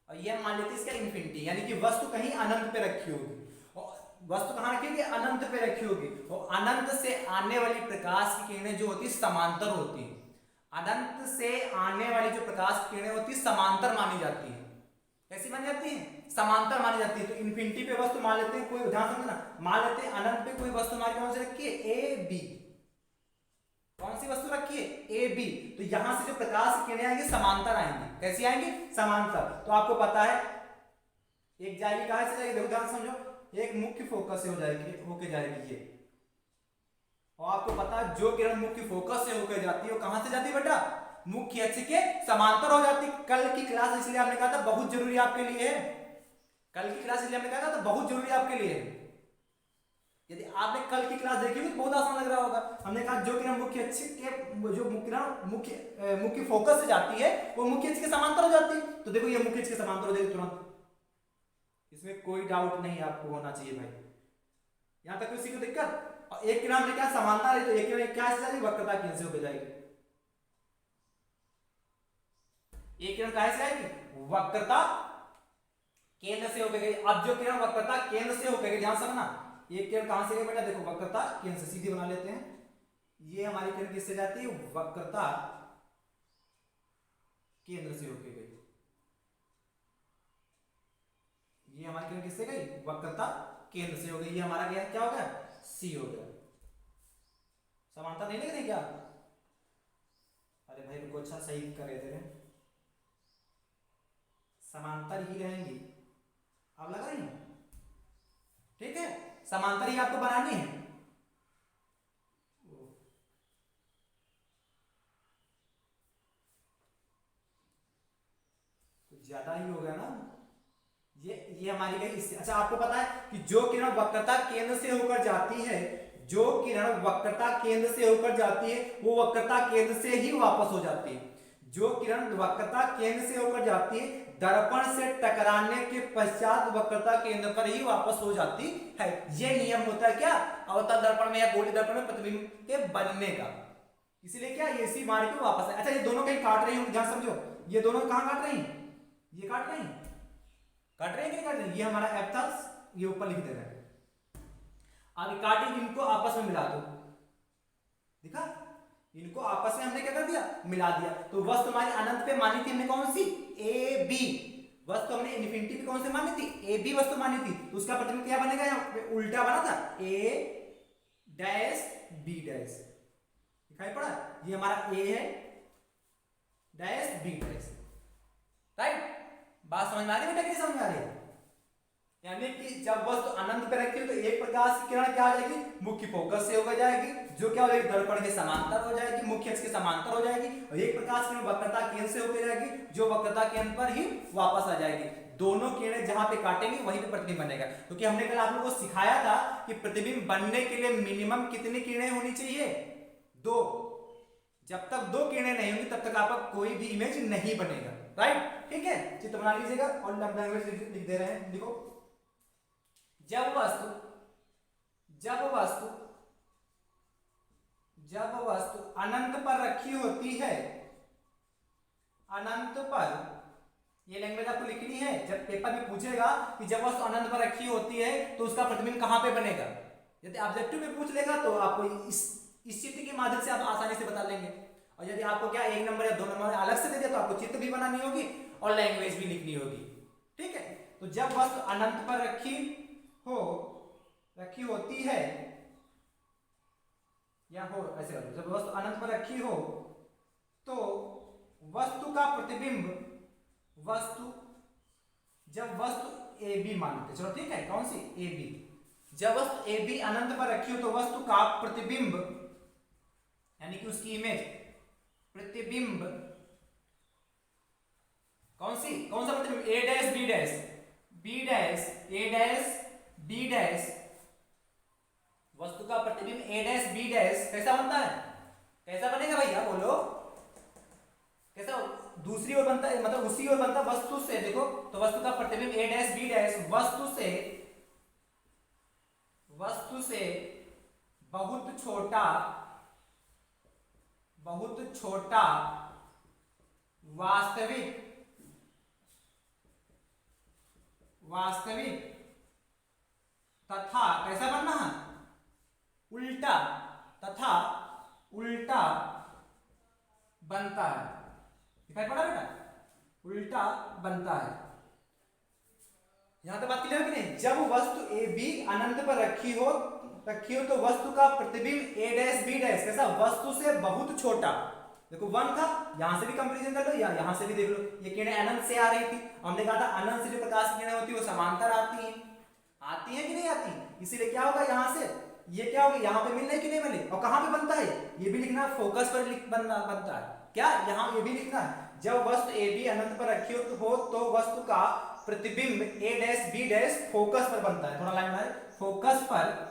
और ये मान लेते इसका इन्फिनिटी, यानी कि वस्तु कहीं अनंत पे रखी होगी। और वस्तु कहां रखी होगी? अनंत पे रखी होगी। और अनंत से आने वाली प्रकाश की किरणें जो होती है समांतर होती है। अनंत से आने वाली जो प्रकाश की किरणें होती है समांतर मानी जाती है। कैसी मानी जाती है? समांतर मानी जाती है। तो इन्फिनिटी पे वस्तु मान लेते हैं, कोई ध्यान समझना, मान लेते हैं अनंत पे कोई वस्तु हमारी कौन सी रखी है? A B. कौन सी वस्तु रखी है? A B. तो यहां से जो प्रकाश की किरणें आएंगी समांतर आएंगी। कैसी आएंगी? समांतर। तो आपको पता है एक जाएगी, कहां से जाएगी? देखो ध्यान समझो, एक मुख्य फोकस से हो जाएगी, होके जाएगी ये। और आपको पता है जो किरण मुख्य फोकस से होकर जाती है वो कहां से जाती है बेटा? मुख्य अक्ष के समांतर हो जाती है। कल की क्लास इसलिए हमने कहा था बहुत जरूरी आपके लिए है। कल की क्लास इसलिए हमने कहा था तो बहुत जरूरी आपके लिए है। यदि आपने कल की क्लास देखी तो बहुत आसान लग रहा होगा। हमने कहा जो किरण मुख्य अक्ष के जो मुख्य फोकस से जाती है वो मुख्य अक्ष के समांतर हो जाती है। तो देखो ये मुख्य अक्ष के समांतर हो जाएगी तुरंत, इसमें कोई डाउट नहीं आपको होना चाहिए भाई। यहां तक किसी को दिक्कत? और एक किरण हमने क्या समांतर है, तो एक किरण क्या से जाएगी? वक्रता केंद्र से होकर जाएगी। एक किरण कहां से आएगी? वक्रता केंद्र से होकर गई। अब जो किरण वक्रता केंद्र से होकर गई, ध्यान से समझना, एक किरण कहां से गई बेटा? देखो वक्रता केंद्र से, सीधी बना लेते हैं। ये हमारी किरण किससे जाती है? वक्रता केंद्र से होकर गई। ये हमारी किरण किससे गई? वक्रता केंद्र से हो गई। ये हमारा क्या हो गया? सी हो गया। समांतर नहीं लग रही क्या? अरे भाई रुको, अच्छा सही कर रहे थे, समांतर ही रहेंगी। अब लगा रही? ठीक है, समांतर ही आपको बनानी है। कुछ ज्यादा ही हो गया ना ये हमारी गई इससे। अच्छा आपको पता है कि जो किरण वक्रता केंद्र से होकर जाती है, जो किरण वक्रता केंद्र से होकर जाती है वो वक्रता केंद्र से ही वापस हो जाती है। जो किरण वक्रता केंद्र से होकर जाती है दर्पण से टकराने के पश्चात वक्रता केंद्र पर ही वापस हो जाती है। यह नियम होता है क्या? अवतल दर्पण में या गोलीय दर्पण में प्रतिबिंब के बनने का। इसलिए क्या ये इसी मार्ग पे वापस है। अच्छा ये दोनों कहीं काट रही होंगी, ध्यान समझो, ये दोनों कहां काट रही? ये काट रही, काट रहे हैं कि काट रहे हैं? ये हमारा एफ था, ये ऊपर लिख दे रहे हैं। आगे काटी, इनको आपस में मिला दो। दिखा? इनको आपस में हमने क्या कर दिया? मिला दिया। तो वस्तु हमारी अनंत पे मानी थी हमने कौन सी? A B. वस्तु हमने इन्फिनिटी पे कौन सी मानी थी? ए बी वस्तु मानी थी। तो उसका प्रतिबिंब क्या बनेगा? यहाँ पे उल्टा बना था, ए डैश बी डैश। दिखाई पड़ा? ये हमारा ए है डैश बी डैश। राइट? बात समझ में आ रही है बेटा? कैसे समझ में आ रही है? यानी कि जब वस्तु अनंत पे रखी हो तो एक प्रकाश की किरण क्या आ जाएगी? मुख्य फोकस से होकर जाएगी, जो क्या हो जाएगी? दर्पण के समांतर हो जाएगी, मुख्य अक्ष के समांतर हो जाएगी। और एक प्रकाश की वक्रता केंद्र से होकर जाएगी, जो वक्रता केंद्र पर ही वापस आ जाएगी। दोनों किरणें जहां पे काटेंगी वहीं पे प्रतिबिंब बनेगा। क्योंकि हमने कल आप लोगों को सिखाया था कि प्रतिबिंब बनने के लिए मिनिमम कितनी किरणें होनी चाहिए? 2। जब तक 2 किरणें नहीं होंगी तब तक आपका कोई भी इमेज नहीं बनेगा। राइट? ठीक है, चित्र बना लीजिएगा और लैंग्वेज लिख दे रहे हैं। देखो, जब वस्तु अनंत पर रखी होती है, अनंत पर, ये लैंग्वेज आपको लिखनी है। जब पेपर में पूछेगा कि जब वस्तु अनंत पर रखी होती है तो उसका प्रतिबिंब कहां पे बनेगा, यदि ऑब्जेक्टिव में पूछ लेगा तो आपको इस चित्र के माध्यम से आप आसानी से बता लेंगे। और यदि आपको क्या 1 नंबर या 2 नंबर अलग से दे दिया तो आपको चित्र भी बनानी होगी और लैंग्वेज भी लिखनी होगी। ठीक है, तो जब वस्तु अनंत पर रखी होती है या हो, ऐसे करो, जब वस्तु अनंत पर रखी हो तो वस्तु का प्रतिबिंब, जब वस्तु ए बी मानते, चलो ठीक है, कौन सी ए बी, जब वस्तु ए बी अनंत पर रखी हो तो वस्तु का प्रतिबिंब यानी कि उसकी इमेज, प्रतिबिंब कौन सा प्रतिबिंब, A dash B dash, B dash A dash B dash, वस्तु का प्रतिबिंब ए डैश बी डैश कैसा बनता है, कैसा बनेगा भैया बोलो, कैसा, दूसरी ओर बनता है, मतलब उसी ओर बनता है वस्तु से, देखो तो वस्तु का प्रतिबिंब ए डैश बी डैश वस्तु से बहुत छोटा वास्तविक तथा कैसा बनना है, उल्टा बनता है, दिखाई पड़ा बेटा, उल्टा बनता है। यहां तक बात क्लियर है कि नहीं, जब वस्तु ए बी अनंत पर रखी हो तो वस्तु का प्रतिबिंब ए डैश बी डैश कैसा, वस्तु से बहुत छोटा, देखो 1 था, यहां से भी कंपैरिजन कर लो या यहां से भी देख लो, ये किरणें अनंत से आ रही थी, हमने कहा था अनंत से जो प्रकाश की किरणें होती है वो समांतर आती हैं कि नहीं आती, इसीलिए क्या होगा, यहां से ये क्या होगा, यहां पे मिलने की नहीं मिले, और कहां पे बनता है ये भी लिखना, फोकस पर बनता है क्या, यहां ये भी लिखना है, जब वस्तु ए बी अनंत पर रखी हो तो वस्तु का प्रतिबिंब A dash B dash focus पर बनता है, थोड़ा लाइन में फोकस पर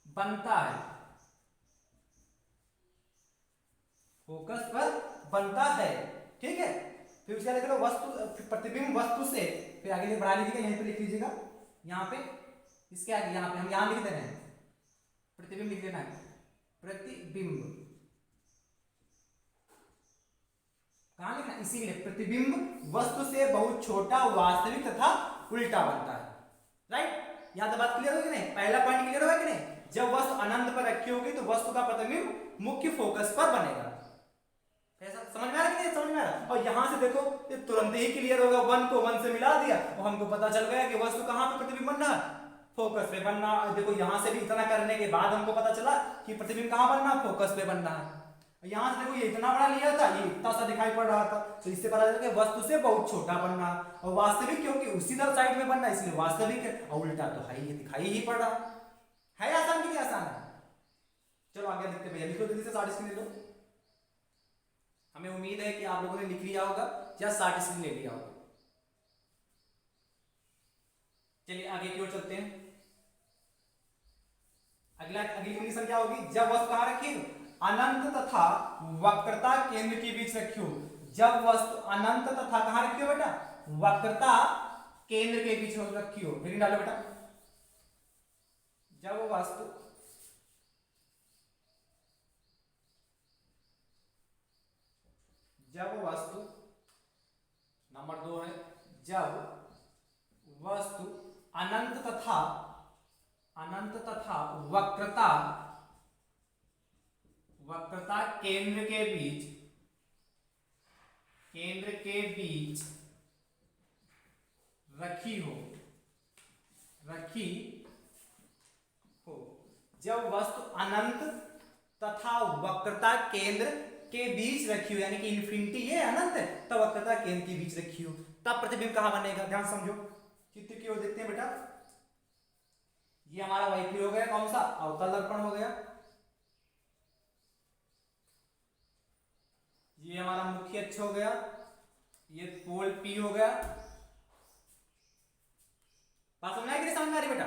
बनता है, फोकस पर बनता है। ठीक है, फिर उसके बाद वस्तु प्रतिबिंब वस्तु से, फिर आगे बढ़ा लीजिएगा, यहीं पे लिख लीजिएगा, यहाँ पे इसके आगे यहाँ पे हम यहाँ लिख देना है, प्रतिबिंब लिख देना है, प्रतिबिंब कहां लिखना, इसीलिए प्रतिबिंब वस्तु से बहुत छोटा वास्तविक तथा उल्टा बनता है। राइट, यहां तक बात क्लियर होगी नहीं, पहला पॉइंट क्लियर होगा कि नहीं, जब वस्तु अनंत पर रखी होगी तो वस्तु का प्रतिबिंब मुख्य फोकस पर बनेगा, ऐसा समझ में आ रहा है कि नहीं, समझ में आ रहा, और यहां से देखो ये तुरंत ही क्लियर होगा, 1 को 1 से मिला दिया और हमको पता चल गया कि वस्तु कहां पे प्रतिबिंब बनना है, फोकस पे बनना। देखो यहां से भी इतना करने के बाद हमको पता चला कि प्रतिबिंब कहां बनना, फोकस पे बनना है। यहां से देखो ये इतना बड़ा लिया था, ये इतना सा दिखाई पड़ रहा था, तो इससे पता चला कि वस्तु से बहुत छोटा बनना, और वास्तविक क्योंकि उसी तरफ साइड में बनना इसलिए वास्तविक है, और उल्टा तो है ही, दिखाई ही पड़ रहा है, आसान कि नहीं आसान है। चलो आगे लिखते भैया, लिखो जल्दी से, 60 स्क्रीन ले लो, हमें उम्मीद है कि आप लोगों ने लिख लिया होगा या 60 स्क्रीन ले लिया होगा। चलिए आगे की ओर चलते हैं, अगली कंडीशन क्या होगी, जब वस्तु कहां रखी, अनंत तथा वक्रता केंद्र के बीच रखी हो, जब वस्तु अनंत तथा कहां रखी हो बेटा, वक्रता केंद्र के बीच रखी हो, हेडिंग डालो बेटा, जब वस्तु नंबर 2 है, जब वस्तु अनंत तथा वक्रता केंद्र के बीच रखी हो, जब वस्तु अनंत तथा वक्रता केंद्र के बीच रखी हो, यानी कि इन्फिनिटी ये अनंत है, तब वक्रता केंद्र के बीच रखी हो, तब प्रतिबिंब कहां बनेगा, ध्यान समझो, चित्र की ओर देखते हैं बेटा, ये हमारा वाइपी हो गया, कौन सा, अवतल दर्पण हो गया, ये हमारा मुख्य अक्ष हो गया, ये पोल पी हो गया, बात समझ में समझ में आ रही बेटा।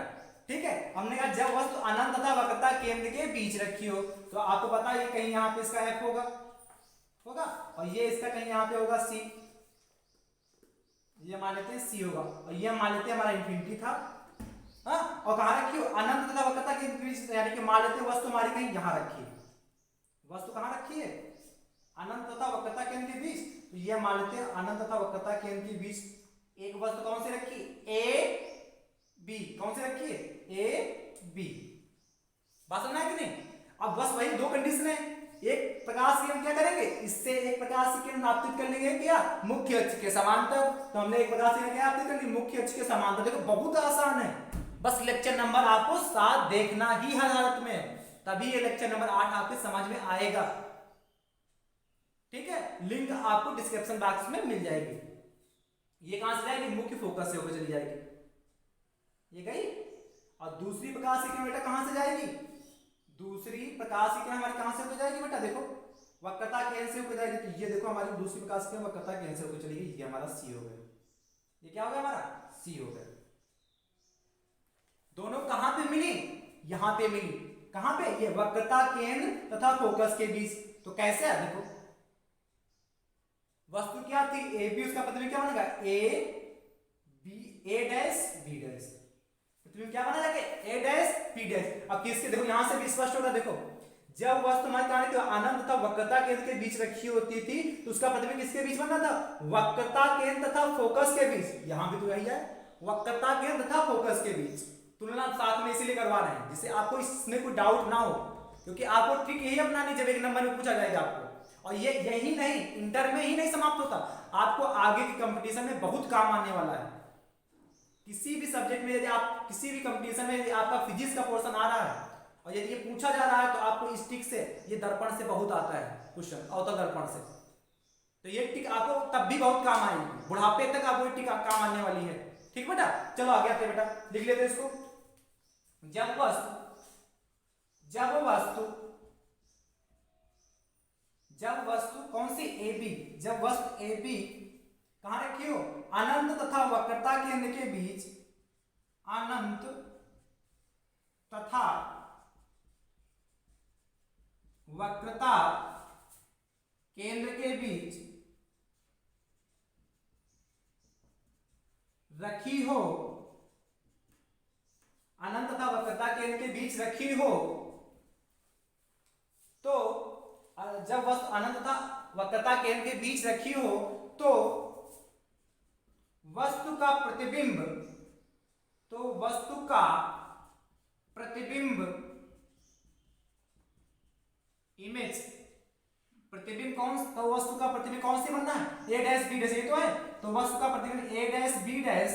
ठीक है, हमने कहा जब वस्तु अनंत तथा वक्रता केंद्र के बीच रखी हो, तो आपको पता है कहीं यहाँ पे इसका F होगा, और ये इसका कहीं यहाँ पे होगा C, ये मान लेते हैं C होगा, और ये मान लेते हैं हमारा इन्फिनिटी था, हाँ, और कहाँ रखी हो, अनंत तथा वक्रता के बीच, यानी कि मान लेते हैं वस्तु हमारी कहीं यहाँ रखी है, वस्तु कहाँ रखी है, अनंत तथा वक्रता केंद्र के बीच, तो ये मान लेते हैं अनंत तथा वक्रता केंद्र के बीच एक वस्तु कौन सी रखी, ए बी, कौन सी रखी है, ए बी, बात समझ है कि नहीं? अब बस वही दो कंडीशन है, एक प्रकाश की हम क्या करेंगे, इससे एक प्रकाश की किरण आपतित कर लेंगे क्या, मुख्य अक्ष के समांतर। तो हमने एक प्रकाश की किरण क्या आपतित कर ली, मुख्य अक्ष के समांतर। देखो बहुत आसान है, बस लेक्चर नंबर आपको 7 देखना ही हर हालत में, तभी ये लेक्चर नंबर 8 आपके समझ में आएगा। ठीक है, लिंक आपको डिस्क्रिप्शन बॉक्स में मिल जाएगी। ये कहां से जाएगी, मुख्य फोकस से होकर चली जाएगी, ये गई। और दूसरी प्रकाश की किरण बेटा कहां से जाएगी, दूसरी प्रकाश की किरण हमारी कहां से होकर जाएगी बेटा, देखो वक्रता केंद्र से होकर जाएगी। तो ये देखो हमारी दूसरी प्रकाश की किरण वक्रता केंद्र से होकर चलेगी, ये हमारा सी हो गया। ये क्या हो गया हमारा, सी हो गया। दोनों कहां पे मिली, यहां पे मिली, कहां पे, ये वक्रता केंद्र तथा फोकस के बीच। तो कैसे है देखो, वस्तु क्या थी, ए बी, उसका प्रतिबिंब क्या बनेगा, A B, A dash B dash, प्रतिबिंब क्या बना जाके, ए डैश बी डैश। अब किसके, देखो यहां से भी स्पष्ट होगा, देखो जब वस्तु हमारे कहां थी, अनंत तथा वक्रता केंद्र के बीच रखी होती थी, तो उसका प्रतिबिंब किसके बीच बनना था, वक्रता केंद्र तथा फोकस के बीच। यहां भी तो यही है, वक्रता केंद्र तथा फोकस के बीच। तुलना साथ में इसीलिए करवा रहे हैं जिससे आपको इसमें कोई डाउट ना हो, क्योंकि आपको ट्रिक यही अपनानी जब एक नंबर में पूछा जाएगा आपको। और ये यही नहीं, इंटर में ही नहीं समाप्त होता, आपको आगे की कंपटीशन में बहुत काम आने वाला है। किसी भी सब्जेक्ट में यदि आप किसी भी कंपटीशन में यदि आपका फिजिक्स का पोर्शन आ रहा है और यदि ये पूछा जा रहा है, तो आपको इस ट्रिक से, ये दर्पण से बहुत आता है क्वेश्चन, अवतल दर्पण से, तो ये ट्रिक आपको तब भी बहुत काम आएगी, बुढ़ापे तक आपको ये ट्रिक काम आने वाली है। ठीक बेटा, चलो आगे आते बेटा, लिख लेते इसको। जब वस्तु कौन सी, ए बी, जब वस्तु ए बी कहां रखी हो, अनंत तथा वक्रता केंद्र के बीच, अनंत तथा वक्रता केंद्र के बीच रखी हो, अनंत तथा वक्रता केंद्र के बीच रखी हो, तो जब वस्तु अनंत तथा वक्रता केंद्र के बीच रखी हो, तो वस्तु का प्रतिबिंब, इमेज, प्रतिबिंब कौन, तो वस्तु का प्रतिबिंब कौन सी बनना है, ए डैश बी डैश, ये तो है। तो वस्तु का प्रतिबिंब ए डैश बी डैश,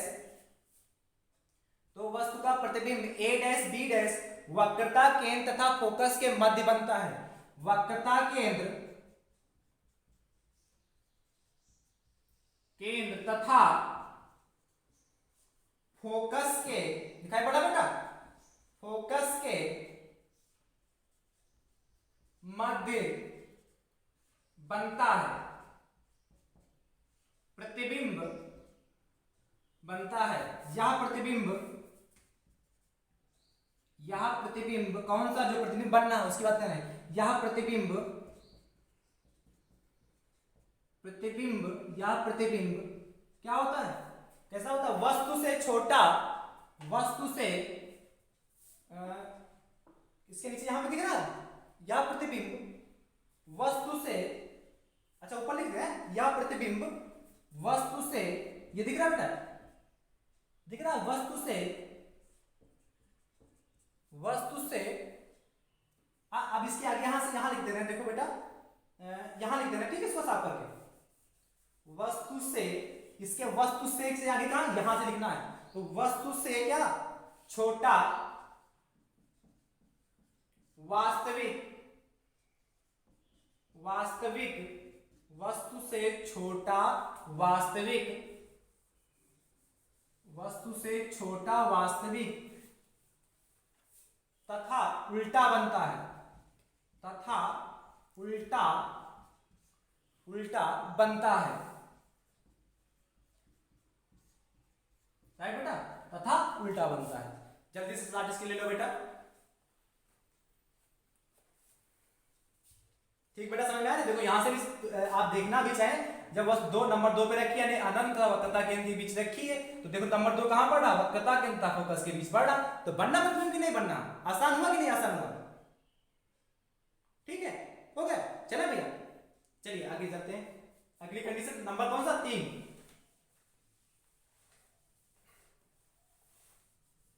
तो वस्तु का प्रतिबिंब ए डैश बी डैश वक्रता केंद्र तथा फोकस के मध्य बनता है। वक्रता केंद्र तथा फोकस के, दिखाई पड़ा बेटा, फोकस के मध्य बनता है, प्रतिबिंब बनता है। यह प्रतिबिंब कौन सा, जो प्रतिबिंब बनना है उसकी बात कर रहे हैं। यह प्रतिबिंब क्या होता है, कैसा होता है, वस्तु से छोटा, इसके नीचे यहां पे दिख रहा है, यह प्रतिबिंब वस्तु से, अच्छा ऊपर लिख रहे हैं, यह प्रतिबिंब वस्तु से, ये दिख रहा है बेटा, दिख रहा है, वस्तु से अब इसके आगे यहां से यहां लिख दे रहे हैं, देखो बेटा यहां लिख दे रहे हैं, ठीक है, इसको साफ करके, वस्तु से, इसके वस्तु से आगे कहां, यहां से लिखना है। तो वस्तु से क्या, छोटा वास्तविक, वस्तु से छोटा वास्तविक, तथा उल्टा बनता है, राइट बेटा, तथा उल्टा बनता है। जल्दी से स्टार्ट इसके ले लो बेटा। ठीक बेटा, समझ में आ रहा है? देखो यहां से भी आप देखना भी चाहें, जब वस्तु दो नंबर 2 पे रखी है, यानी अनंत वक्रता केंद्र के बीच रखी है, तो देखो नंबर 2 कहां पड़ रहा, वक्रता केंद्र तथा फोकस के बीच पड़ रहा, तो बनना प्रतिबिंब कि नहीं बनना, आसान हुआ कि नहीं आसान हुआ, ठीक है, हो गया। चले भैया, चलिए आगे चलते हैं। अगली कंडीशन नंबर कौन सा, 3,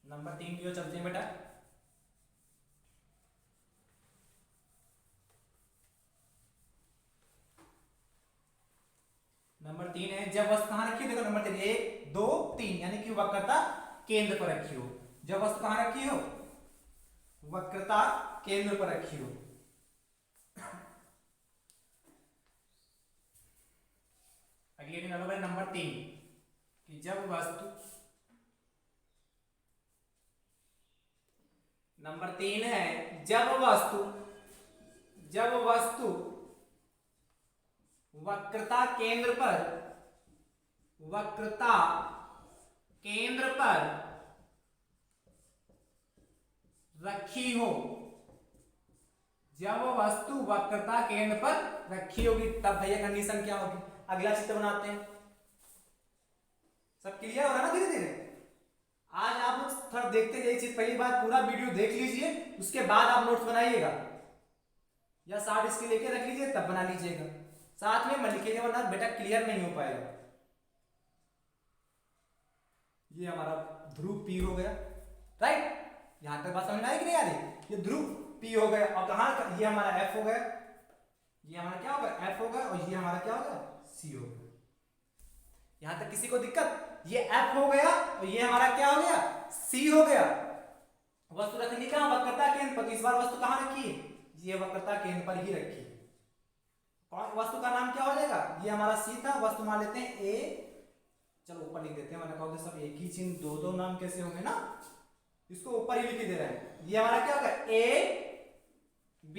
नंबर 3 की ओर चलते हैं बेटा। जब वस्तु कहां रखी हो, देखो नंबर 3, 1 2 3, यानी कि वक्रता केंद्र पर रखी हो। जब वस्तु कहां रखी हो, वक्रता केंद्र पर रखी हो। अगली नंबर 3 कि जब वस्तु, नंबर 3 है जब वस्तु वक्रता केंद्र पर रखी हो। जब वस्तु वक्रता केंद्र पर रखी होगी तब भैया कंडीशन क्या होगी। अगला चित्र बनाते हैं। सब क्लियर हो रहा है ना धीरे धीरे। आज आप लोग थोड़ा देखते जाइए चित्र, पहली बार पूरा वीडियो देख लीजिए, उसके बाद आप नोट्स बनाइएगा या शार्ट इसके लेके रख लीजिए तब बना लीजिएगा, साथ में मत लिखिएगा वरना बेटा क्लियर नहीं हो पाएगा। ये हमारा ध्रुव P हो गया, राइट। यहां तक बात समझ में आई कि नहीं आ रही। ये ध्रुव P हो गया और कहां, ये हमारा F हो गया, ये हमारा क्या होगा F हो गया, और ये हमारा क्या हो गया C हो गया। यहां तक किसी को दिक्कत, ये F हो गया और ये हमारा क्या हो गया C हो गया। वस्तु रखनी कहां, वक्रता केंद्र पर। इस बार वस्तु कहां रखी है, ये वक्रता केंद्र पर ही रखी है। वस्तु का नाम क्या हो जाएगा, ये हमारा C था, वस्तु मान लेते हैं A, चलो ऊपर लिख देते हैं, मैंने कहा सब एक ही चिन्ह दो नाम कैसे होंगे ना, इसको ऊपर ही लिख दे रहे हैं। ये हमारा क्या होगा A B,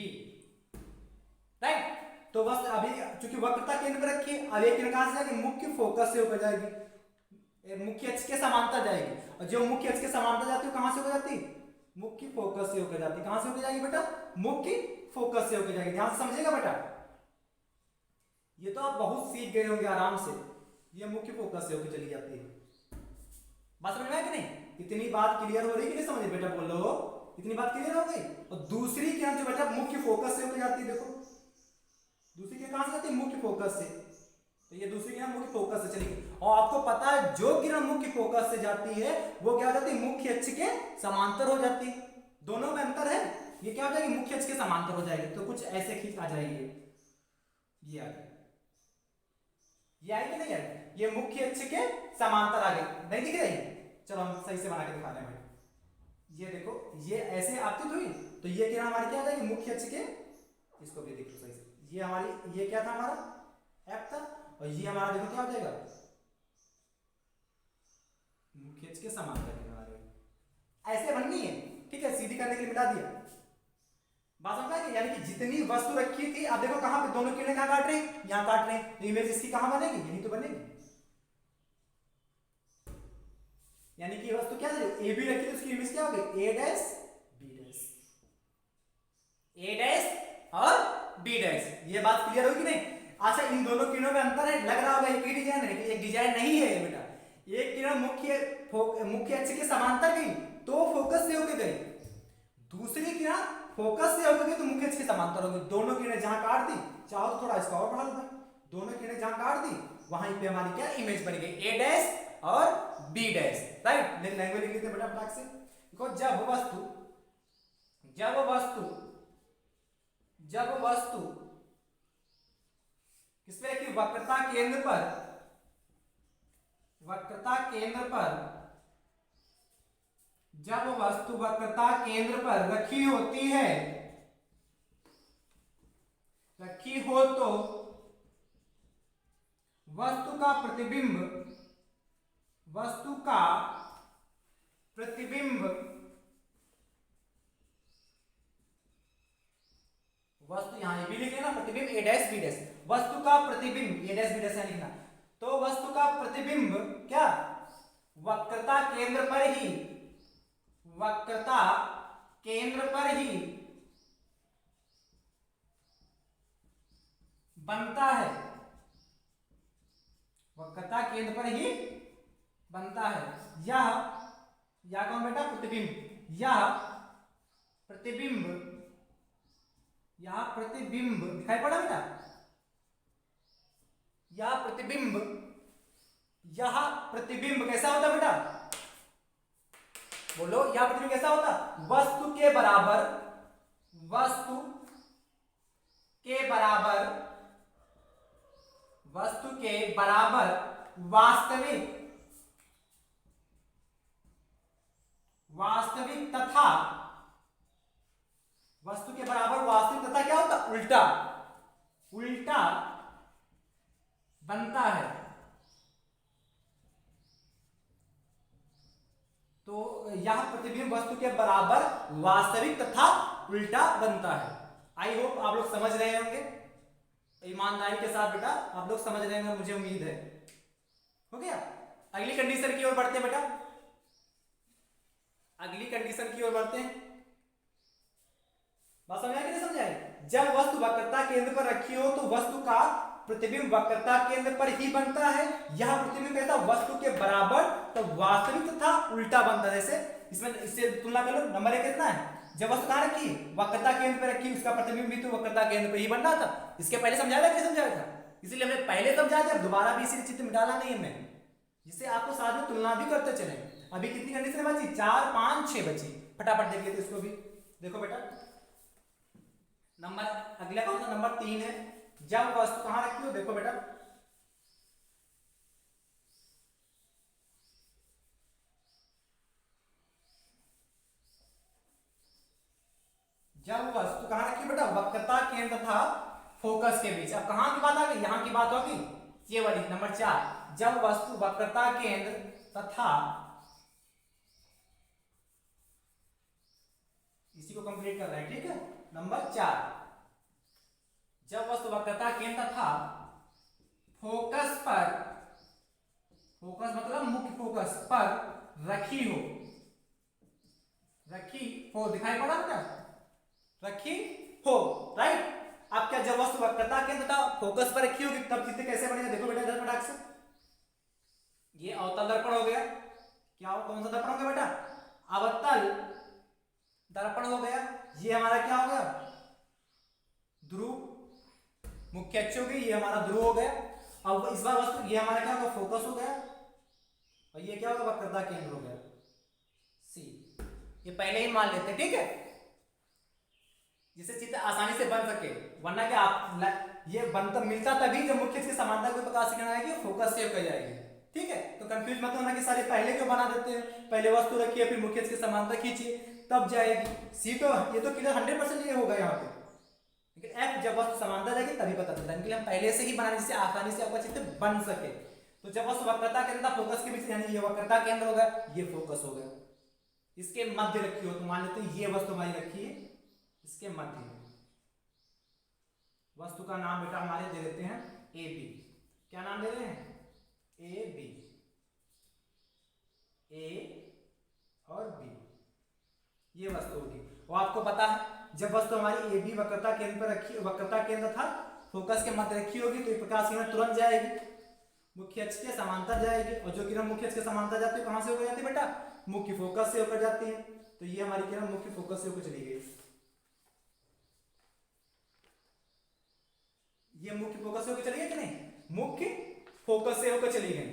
राइट। तो बस अभी चूंकि वक्रता केंद्र पर रखी है, अब एक कहां से जाएगी, मुख्य फोकस से होकर जाएगी, मुख्य अक्ष के समांतर जाएगी, और जो मुख्य अक्ष के समांतर जाती है कहां से होकर जाती है, मुख्य फोकस से होकर जाती है। कहां से होकर जाएगी बेटा, मुख्य फोकस से होकर जाएगी। ध्यान से समझिएगा बेटा, ये तो आप बहुत सीख गए होंगे आराम से। ये मुख्य फोकस से होकर चली जाती है। बात समझ में आया कि नहीं, इतनी बात क्लियर हो रही कि नहीं समझे बेटा, बोलो इतनी बात क्लियर हो गई। और दूसरी किरण जो बेटा मुख्य फोकस से होकर जाती है, देखो दूसरी किरण कहां से जाती है, मुख्य फोकस से। तो ये दूसरी किरण मुख्य फोकस से चली गई। और आपको पता है जो किरण मुख्य फोकस से जाती है वो क्या हो जाती है, मुख्य अक्ष के समांतर हो जाती है। दोनों में अंतर है, ये क्या हो जाएगी, मुख्य अक्ष के समांतर हो जाएगी। तो कुछ ऐसे खींच आ जाएगी, ये आ गई, ये आई कि नहीं आई, ये मुख्य अक्ष के समांतर आ गई, नहीं दिख रही। चलो हम सही से बना के दिखा रहे हैं भाई। ये देखो ये ऐसे आपतित हुई, तो ये किरण हमारी क्या आ जाएगी, मुख्य अक्ष के, इसको भी देखो सही से, ये हमारी, ये क्या था हमारा F था, और ये हमारा देखो क्या हो जाएगा, मुख्य अक्ष के समांतर किरण आ गई। ऐसे बननी है, ठीक है, सीधी करने के लिए मिटा दिया। बात समझ में, यानी कि जितनी वस्तु रखी थी, अब देखो कहां पे दोनों किरणें कहां काट रही, यहां काट रहे हैं, तो इमेज इसकी कहां बनेगी, यही तो बनेगी। यानी कि ये वस्तु क्या है, ए बी रखी थी, उसकी इमेज क्या हो गई, A dash B dash, A dash और B डैश। ये बात क्लियर होगी नहीं। अच्छा, इन दोनों किरणों में अंतर है, लग रहा होगा एक ही डिजाइन है, एक डिजाइन नहीं है बेटा। एक किरण मुख्य अक्ष के समांतर गई तो फोकस से होकर गई, दूसरी किरण फोकस से होकर गई तो मुख्य अक्ष के समांतर हो गई। दोनों किरणें जहां काट दी, चाहो तो थोड़ा इसका और बढ़ा लो भाई, दोनों किरणें जहां काट दी वहीं पे हमारी क्या इमेज बन गई, A डैश और B डैश, राइट। लैंग्वेज लिख लेते हैं बेटा फटाक से। देखो जब वस्तु किस पे रखी, वक्रता केंद्र पर, जब वस्तु वक्रता केंद्र पर रखी होती है, रखी हो तो वस्तु का प्रतिबिंब वस्तु यहां ये भी लिख लेना, प्रतिबिंब A डैश B डैश, वस्तु का प्रतिबिंब A डैश B डैश है लिखना। तो वस्तु का प्रतिबिंब क्या, वक्रता केंद्र पर ही बनता है, वक्रता केंद्र पर ही बनता है। यह कौन बेटा, प्रतिबिंब, यह प्रतिबिंब दिखाई पड़ा बेटा, यह प्रतिबिंब कैसा होता बेटा, बोलो यह प्रतिबिंब कैसा होता, वस्तु के बराबर वास्तविक वास्तविक तथा वस्तु के बराबर वास्तविक तथा क्या होता उल्टा उल्टा बनता है। तो यह प्रतिबिंब वस्तु के बराबर वास्तविक तथा उल्टा बनता है। आई होप आप लोग समझ रहे होंगे, ईमानदारी के साथ बेटा आप लोग समझ रहे होंगे, मुझे उम्मीद है। हो गया। अगली कंडीशन की ओर बढ़ते हैं बेटा, अगली कंडीशन की ओर बढ़ते हैं। बात समझ आए कि नहीं समझ आए? जब वस्तु वक्रता केंद्र पर रखी हो तो वस्तु का प्रतिबिंब वक्रता केंद्र पर ही बनता है। यह प्रतिबिंब कैसा वस्तु के बराबर तो वास्तविक तथा उल्टा बनता है। जैसे इसमें इससे तुलना कर लो, नंबर 1 कितना है, जब वस्तु कहां रखी वक्रता केंद्र पर रखी उसका प्रतिबिंब भी तो वक्रता केंद्र पर ही बन रहा था। इसके पहले समझाया था कि समझाया था, इसीलिए हमने पहले समझाया था, दोबारा भी इसी चित्र में डाला नहीं हमने, जिससे आपको साथ में तुलना भी करते चले। अभी कितनी कंडीशन बची? 4 5 6 बची। फटाफट देख लेते इसको भी। देखो बेटा नंबर अगला कौन सा? नंबर 3 है। जब वस्तु कहां रखी हो, देखो बेटा जब वस्तु कहां रखी बेटा वक्रता केंद्र तथा फोकस के बीच। अब कहां की बात आ गई? यहां की बात होगी, ये वाली नंबर 4। जब वस्तु वक्रता केंद्र तथा इसी को कंप्लीट कर रहे हैं, ठीक है। नंबर 4 जब वस्तु वक्रता केंद्र तथा फोकस पर, फोकस मतलब मुख्य फोकस पर रखी हो, रखी हो, दिखाई पड़ा बेटा? रखी हो, राइट। अब क्या जब वस्तु वक्रता केंद्र तथा फोकस पर रखी होगी तब चित्र कैसे बनेगा? देखो बेटा इधर फटाक से, ये अवतल दर्पण हो गया। क्या कौन सा दर्पण हो गया बेटा? अवतल दर्पण हो गया। ये हमारा क्या हो गया? ध्रुव, मुख्य अक्ष हो गई, ये हमारा ध्रुव हो गया। अब इस बार वस्तु ये हमारा क्या होगा? फोकस हो गया, और ये क्या होगा? वक्रता केंद्र हो गया सी। ये पहले ही मान लेते हैं, ठीक है, जिससे चित्र आसानी से बन सके। वरना क्या आप ये बनता मिलता तभी जब मुख्य अक्ष की समानता कोई प्रकाश से किरण आएगी, फोकस से कर जाएगी, ठीक है। तो कंफ्यूज मत होना कि सारे पहले क्यों बना देते हैं, पहले वस्तु रखिए फिर मुख्य अक्ष की समानता खींचिए तब जाएगी सी। तो ये तो क्लियर 100% ये होगा यहाँ पे, लेकिन एफ जब वस्तु समानता जाएगी तभी पता चलता है। इनके लिए हम पहले से ही बनाने जिससे आसानी से आपका चित्र बन सके। तो जब वस्तु वक्रता केंद्र फोकस के बीच, यानी ये वक्रता केंद्र होगा, ये फोकस हो गया, इसके मध्य रखी हो तो मान लेते हैं ये वस्तु हमारी रखी है इसके मध्य में। वस्तु का नाम बेटा हमारे दे देते हैं ए बी। क्या नाम दे रहे हैं? ए बी, ए और बी, ये वस्तु होगी। वो आपको पता है जब वस्तु हमारी ए बी वक्रता केंद्र पर रखी, वक्रता केंद्र था फोकस के मध्य रखी होगी तो प्रकाश किरण तुरंत जाएगी, मुख्य अक्ष के समांतर जाएगी। और जो किरण मुख्य अक्ष के समांतर जाती है कहां से होकर जाती है बेटा? मुख्य फोकस से होकर जाती है। तो ये हमारी किरण मुख्य फोकस से होकर चली गई, ये मुख्य फोकस से होकर चली गई कि नहीं? मुख्य फोकस से होकर चली गई।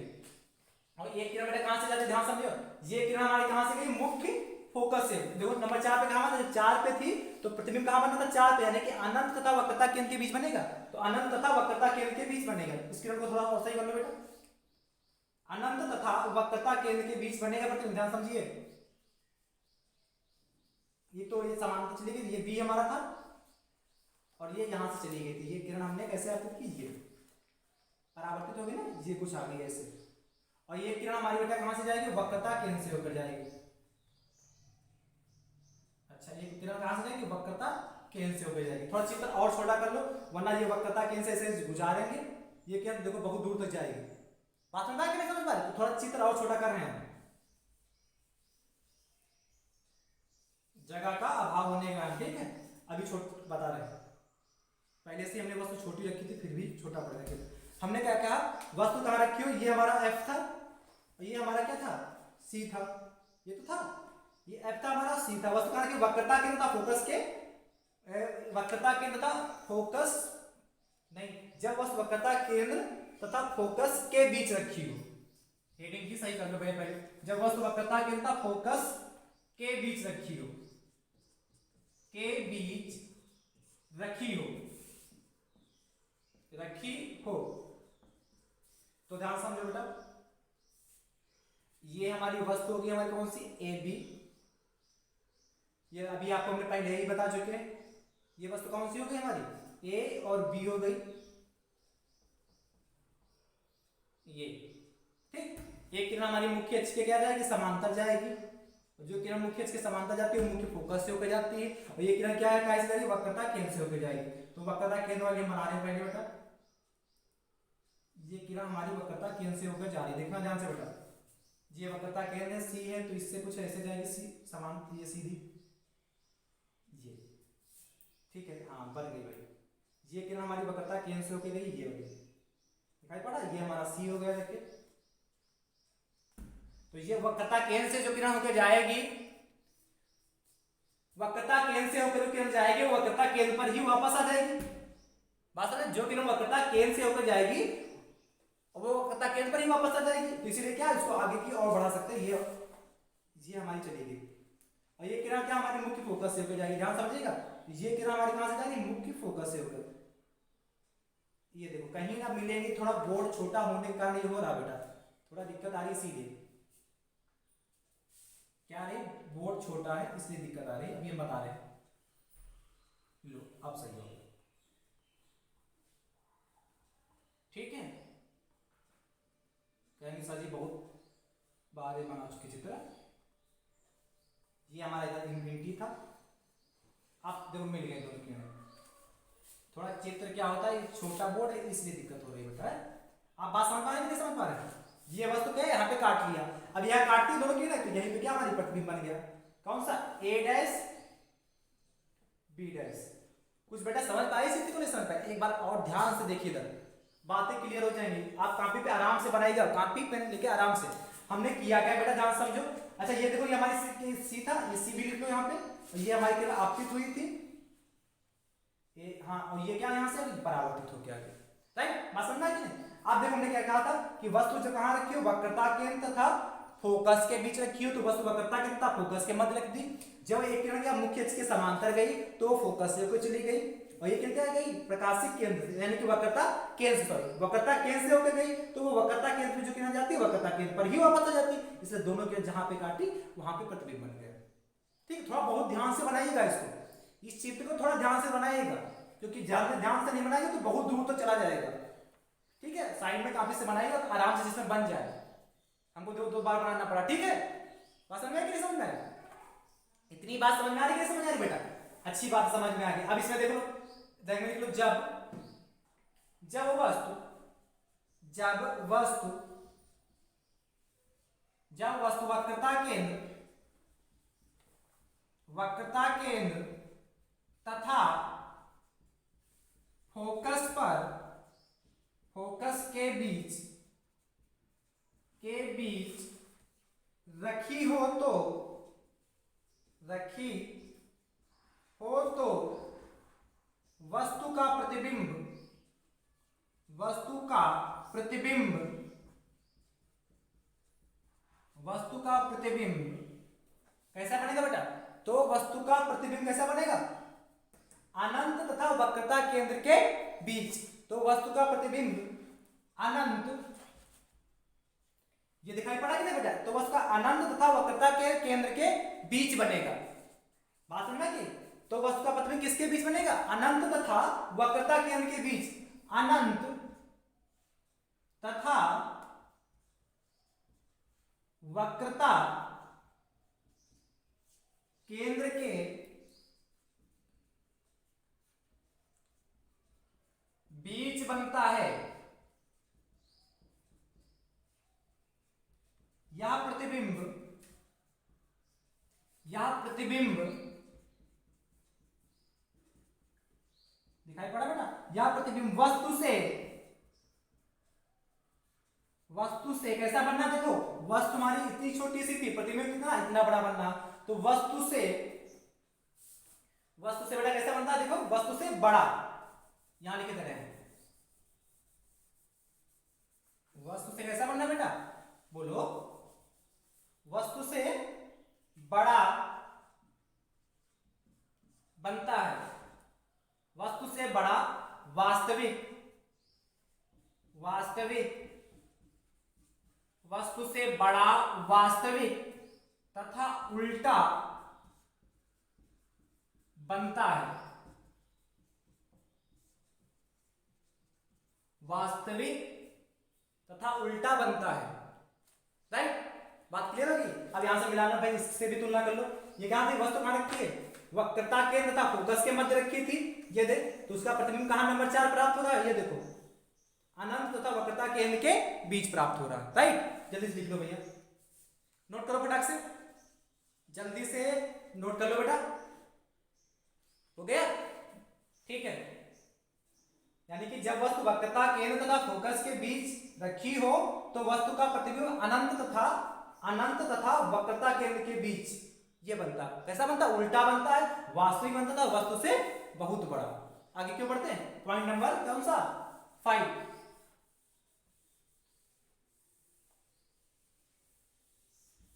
और एक किरण बेटा कहां से जाती है? ध्यान समझियो, ये किरण हमारी कहां से गई? मुख्य फोकस से। देखो नंबर 4 पे कहां बना? 4 पे थी तो प्रतिबिंब कहां बनता था? 4 पे, यानी कि अनंत तथा वक्रता केंद्र के बीच बनेगा। तो अनंत तथा वक्रता केंद्र के बीच बनेगा। इस किरण को थोड़ा और सही कर लो बेटा, अनंत तथा वक्रता केंद्र के बीच बनेगा। प्रतिबिंब ध्यान समझिए, ये तो ये समांतर चली गई, ये बी हमारा था और ये यहां से चली गई थी। ये किरण हमने कैसे अर्पित की? ये परावर्तित हो गई ना, ये कुछ आ गई ऐसे। और ये किरण हमारी बेटा कहां से जाएगी? वक्रता केंद्र से होकर जाएगी। अच्छा, ये किरण कहां से जाएगी? वक्रता केंद्र से होकर जाएगी। थोड़ा चित्र और छोटा कर लो, वरना ये वक्रता केंद्र से ऐसे गुजारेंगे, ये किरण देखो बहुत दूर तक जाएगी। बात समझ में समझ पा रहे? तो थोड़ा चित्र और छोटा कर रहे हैं, जगह का अभाव होने का, ठीक है। अभी छोट बता रहे हैं, पहले से हमने वस्तु छोटी रखी थी फिर भी छोटा पड़ गया। हमने क्या कहा? वस्तु कहां रखी हो? ये हमारा एफ था और ये हमारा क्या था? सी था। ये तो था, ये एफ था हमारा, सी था। वस्तु कहां रखी? वक्रता केंद्र था फोकस के, वक्रता केंद्र था फोकस नहीं, जब वस्तु वक्रता केंद्र तथा फोकस के बीच रखी हो। हेडिंग की सही कर लो पहले। जब वस्तु वक्रता केंद्र तथा फोकस के बीच रखी हो, के बीच रखी हो, रखी हो तो ध्यान से समझो बेटा, ये हमारी वस्तु होगी हमारी कौन सी, ए बी। ये अभी आपको हमने पहले ही बता चुके हैं, ये वस्तु कौन सी हो गई हमारी, ए और बी हो गई ये, ठीक। एक किरण हमारी मुख्य अक्ष के क्या जाएगी, समांतर जाएगी। जो किरण मुख्य अक्ष के समांतर जाती है वो मुख्य फोकस से होकर जाती है, और ये किरण क्या है, कैसे जाएगी, वक्रता केंद्र से होकर जाएगी। तो वक्रता केंद्र वाली हम बना रहे हैं पहले बेटा, ये किरण हमारी वक्रता केंद्र से होकर जा रही है, देखना ध्यान से बेटा। ये वक्रता केंद्र सी है, तो इससे कुछ ऐसे जाएगी सी समान, ये सीधी ये, ठीक है, हाँ बन गई भाई। ये किरण हमारी वक्रता केंद्र से होकर गई, ये होगी, दिखाई पड़ा, ये हमारा सी हो गया देखिए। तो ये वक्रता केंद्र से जो किरण होकर जाएगी, वक्रता केंद्र से होकर जो किरण जाएगी वो वक्रता केंद्र पर ही वापस आ जाएगी। बात समझ, जो किरण वक्रता केंद्र से होकर जाएगी वो वक्रता केंद्र पर ही वापस आ जाएगी। तो इसीलिए क्या इसको आगे की और बढ़ा सकते हैं, ये हमारी चलेगी। और ये किरण क्या हमारी मुख्य फोकस से होकर जाएगी, ध्यान समझिएगा। ये किरण हमारी कहां से जाएगी, मुख्य फोकस से होकर। ये देखो कहीं ना मिलेंगे, थोड़ा बोर्ड छोटा होने के कारण ये हो रहा बेटा, थोड़ा दिक्कत आ रही है सीधे, क्या रही, बोर्ड छोटा है इसलिए दिक्कत आ रही है, अभी हम बता रहे हैं। लो अब सही हो गया, ठीक है। कहेंगे सर जी बहुत बार बना चुके चित्र। ये हमारा इधर इन्फिनिटी था, अब देखो मिल गए दोनों किरण। थोड़ा चित्र क्या होता है, छोटा बोर्ड है इसलिए दिक्कत हो रही है बेटा। आप बात समझ पा रहे हैं, नहीं समझ पा रहे हैं? ये वस्तु क्या है, यहाँ पे काट लिया, अब यहाँ काटती दोनों की ना, तो यहीं पे क्या हमारी प्रतिबिंब बन गया, कौन सा, ए डैश बी डैश। कुछ बेटा समझ पाए इस स्थिति को, नहीं समझ पाए, एक बार और ध्यान से देखिए, इधर बातें क्लियर हो जाएंगी। आप कॉपी पे आराम से बनाई जाओ, कॉपी पेन लेके आराम से। हमने किया क्या बेटा, ध्यान समझो। अच्छा ये देखो, ये हमारी सी था, ये सी भी लिख लो यहाँ पे, और ये हमारी किरण आपतित हुई थी, हाँ, और ये क्या यहाँ से परावर्तित हो गया, राइट, बात समझना है कि नहीं। अब देखो हमने क्या कहा था कि वस्तु जो कहां रखी हो, वक्रता केंद्र तथा फोकस के बीच रखी हो, तो वस्तु वक्रता केंद्र तथा फोकस के मध्य रख दी। जब एक किरण क्या मुख्य अक्ष के समांतर गई तो फोकस से होकर चली गई, और ये किरण क्या गई, प्रकाशिक केंद्र यानी कि वक्रता केंद्र, सॉरी वक्रता केंद्र से होकर गई, तो वो वक्रता केंद्र में जो किरण जाती है वक्रता केंद्र पर ही वापस आ जाती है। इसलिए दोनों किरण जहां पे काटी वहां पे प्रतिबिंब बन गया, ठीक। थोड़ा बहुत ध्यान से बनाइएगा इसको, इस चित्र को थोड़ा ध्यान से बनाइएगा, क्योंकि ज्यादा ध्यान से नहीं बनाएंगे तो बहुत दूर तक चला जाएगा, ठीक है। साइड में काफी से बनाइएगा तो आराम से जिसमें बन जाए, हमको दो बार बनाना पड़ा, ठीक है। बात समझ में कि नहीं समझ में आई, इतनी बात समझ में आ रही है, समझ आ रही बेटा, अच्छी बात समझ में आ गई। अब इसमें देख लो, देख लो, जब वस्तु वक्रता केंद्र तथा फोकस के बीच रखी हो तो वस्तु का प्रतिबिंब कैसा बनेगा बेटा, तो वस्तु का प्रतिबिंब कैसा बनेगा, अनंत तथा वक्रता केंद्र के बीच। तो वस्तु का प्रतिबिंब अनंत, ये दिखाई पड़ा कि नहीं बेटा, तो वस्तु का अनंत तथा वक्रता के केंद्र के बीच बनेगा। बात समझ में, तो वस्तु का प्रतिबिंब किसके बीच बनेगा, अनंत तथा वक्रता केंद्र के बीच, अनंत तथा वक्रता केंद्र के बीच बनता है। यह प्रतिबिंब दिखाई पड़ा बेटा, यह प्रतिबिंब वस्तु से कैसा बनना, देखो वस्तु हमारी इतनी छोटी सी थी, प्रतिबिंब कितना, इतना बड़ा बनना, तो वस्तु से बेटा कैसा बनता है, देखो वस्तु से बड़ा, यहां लिखे दे रहे हैं, वस्तु से कैसा बनना बेटा, बोलो, वस्तु से बड़ा बनता है, वस्तु से बड़ा वास्तविक वास्तविक तथा उल्टा बनता है। वास्तविक तथा उल्टा बनता है। राइट, बात क्लियर होगी। अब यहां से मिलाना भाई, इससे भी तुलना कर लो। ये कहां थी वस्तु, कहां रखी है, वक्रता केंद्र तथा फोकस के मध्य रखी थी, ये देख। तो उसका प्रतिबिंब कहां नंबर 4 प्राप्त हो रहा है, ये देखो, अनंत तथा वक्रता केंद्र के बीच प्राप्त हो रहा है। राइट, जल्दी से लिख लो भैया, नोट करो फटाक से, जल्दी से नोट कर लो बेटा। हो गया, ठीक है। यानी कि जब वस्तु वक्रता केंद्र तथा फोकस के बीच रखी हो तो वस्तु का प्रतिबिंब अनंत तथा वक्रता केंद्र के बीच ये बनता है। कैसा बनता है, उल्टा बनता है, वास्तविक बनता था, वस्तु से बहुत बड़ा। आगे क्यों बढ़ते हैं, पॉइंट नंबर कौन सा, 5।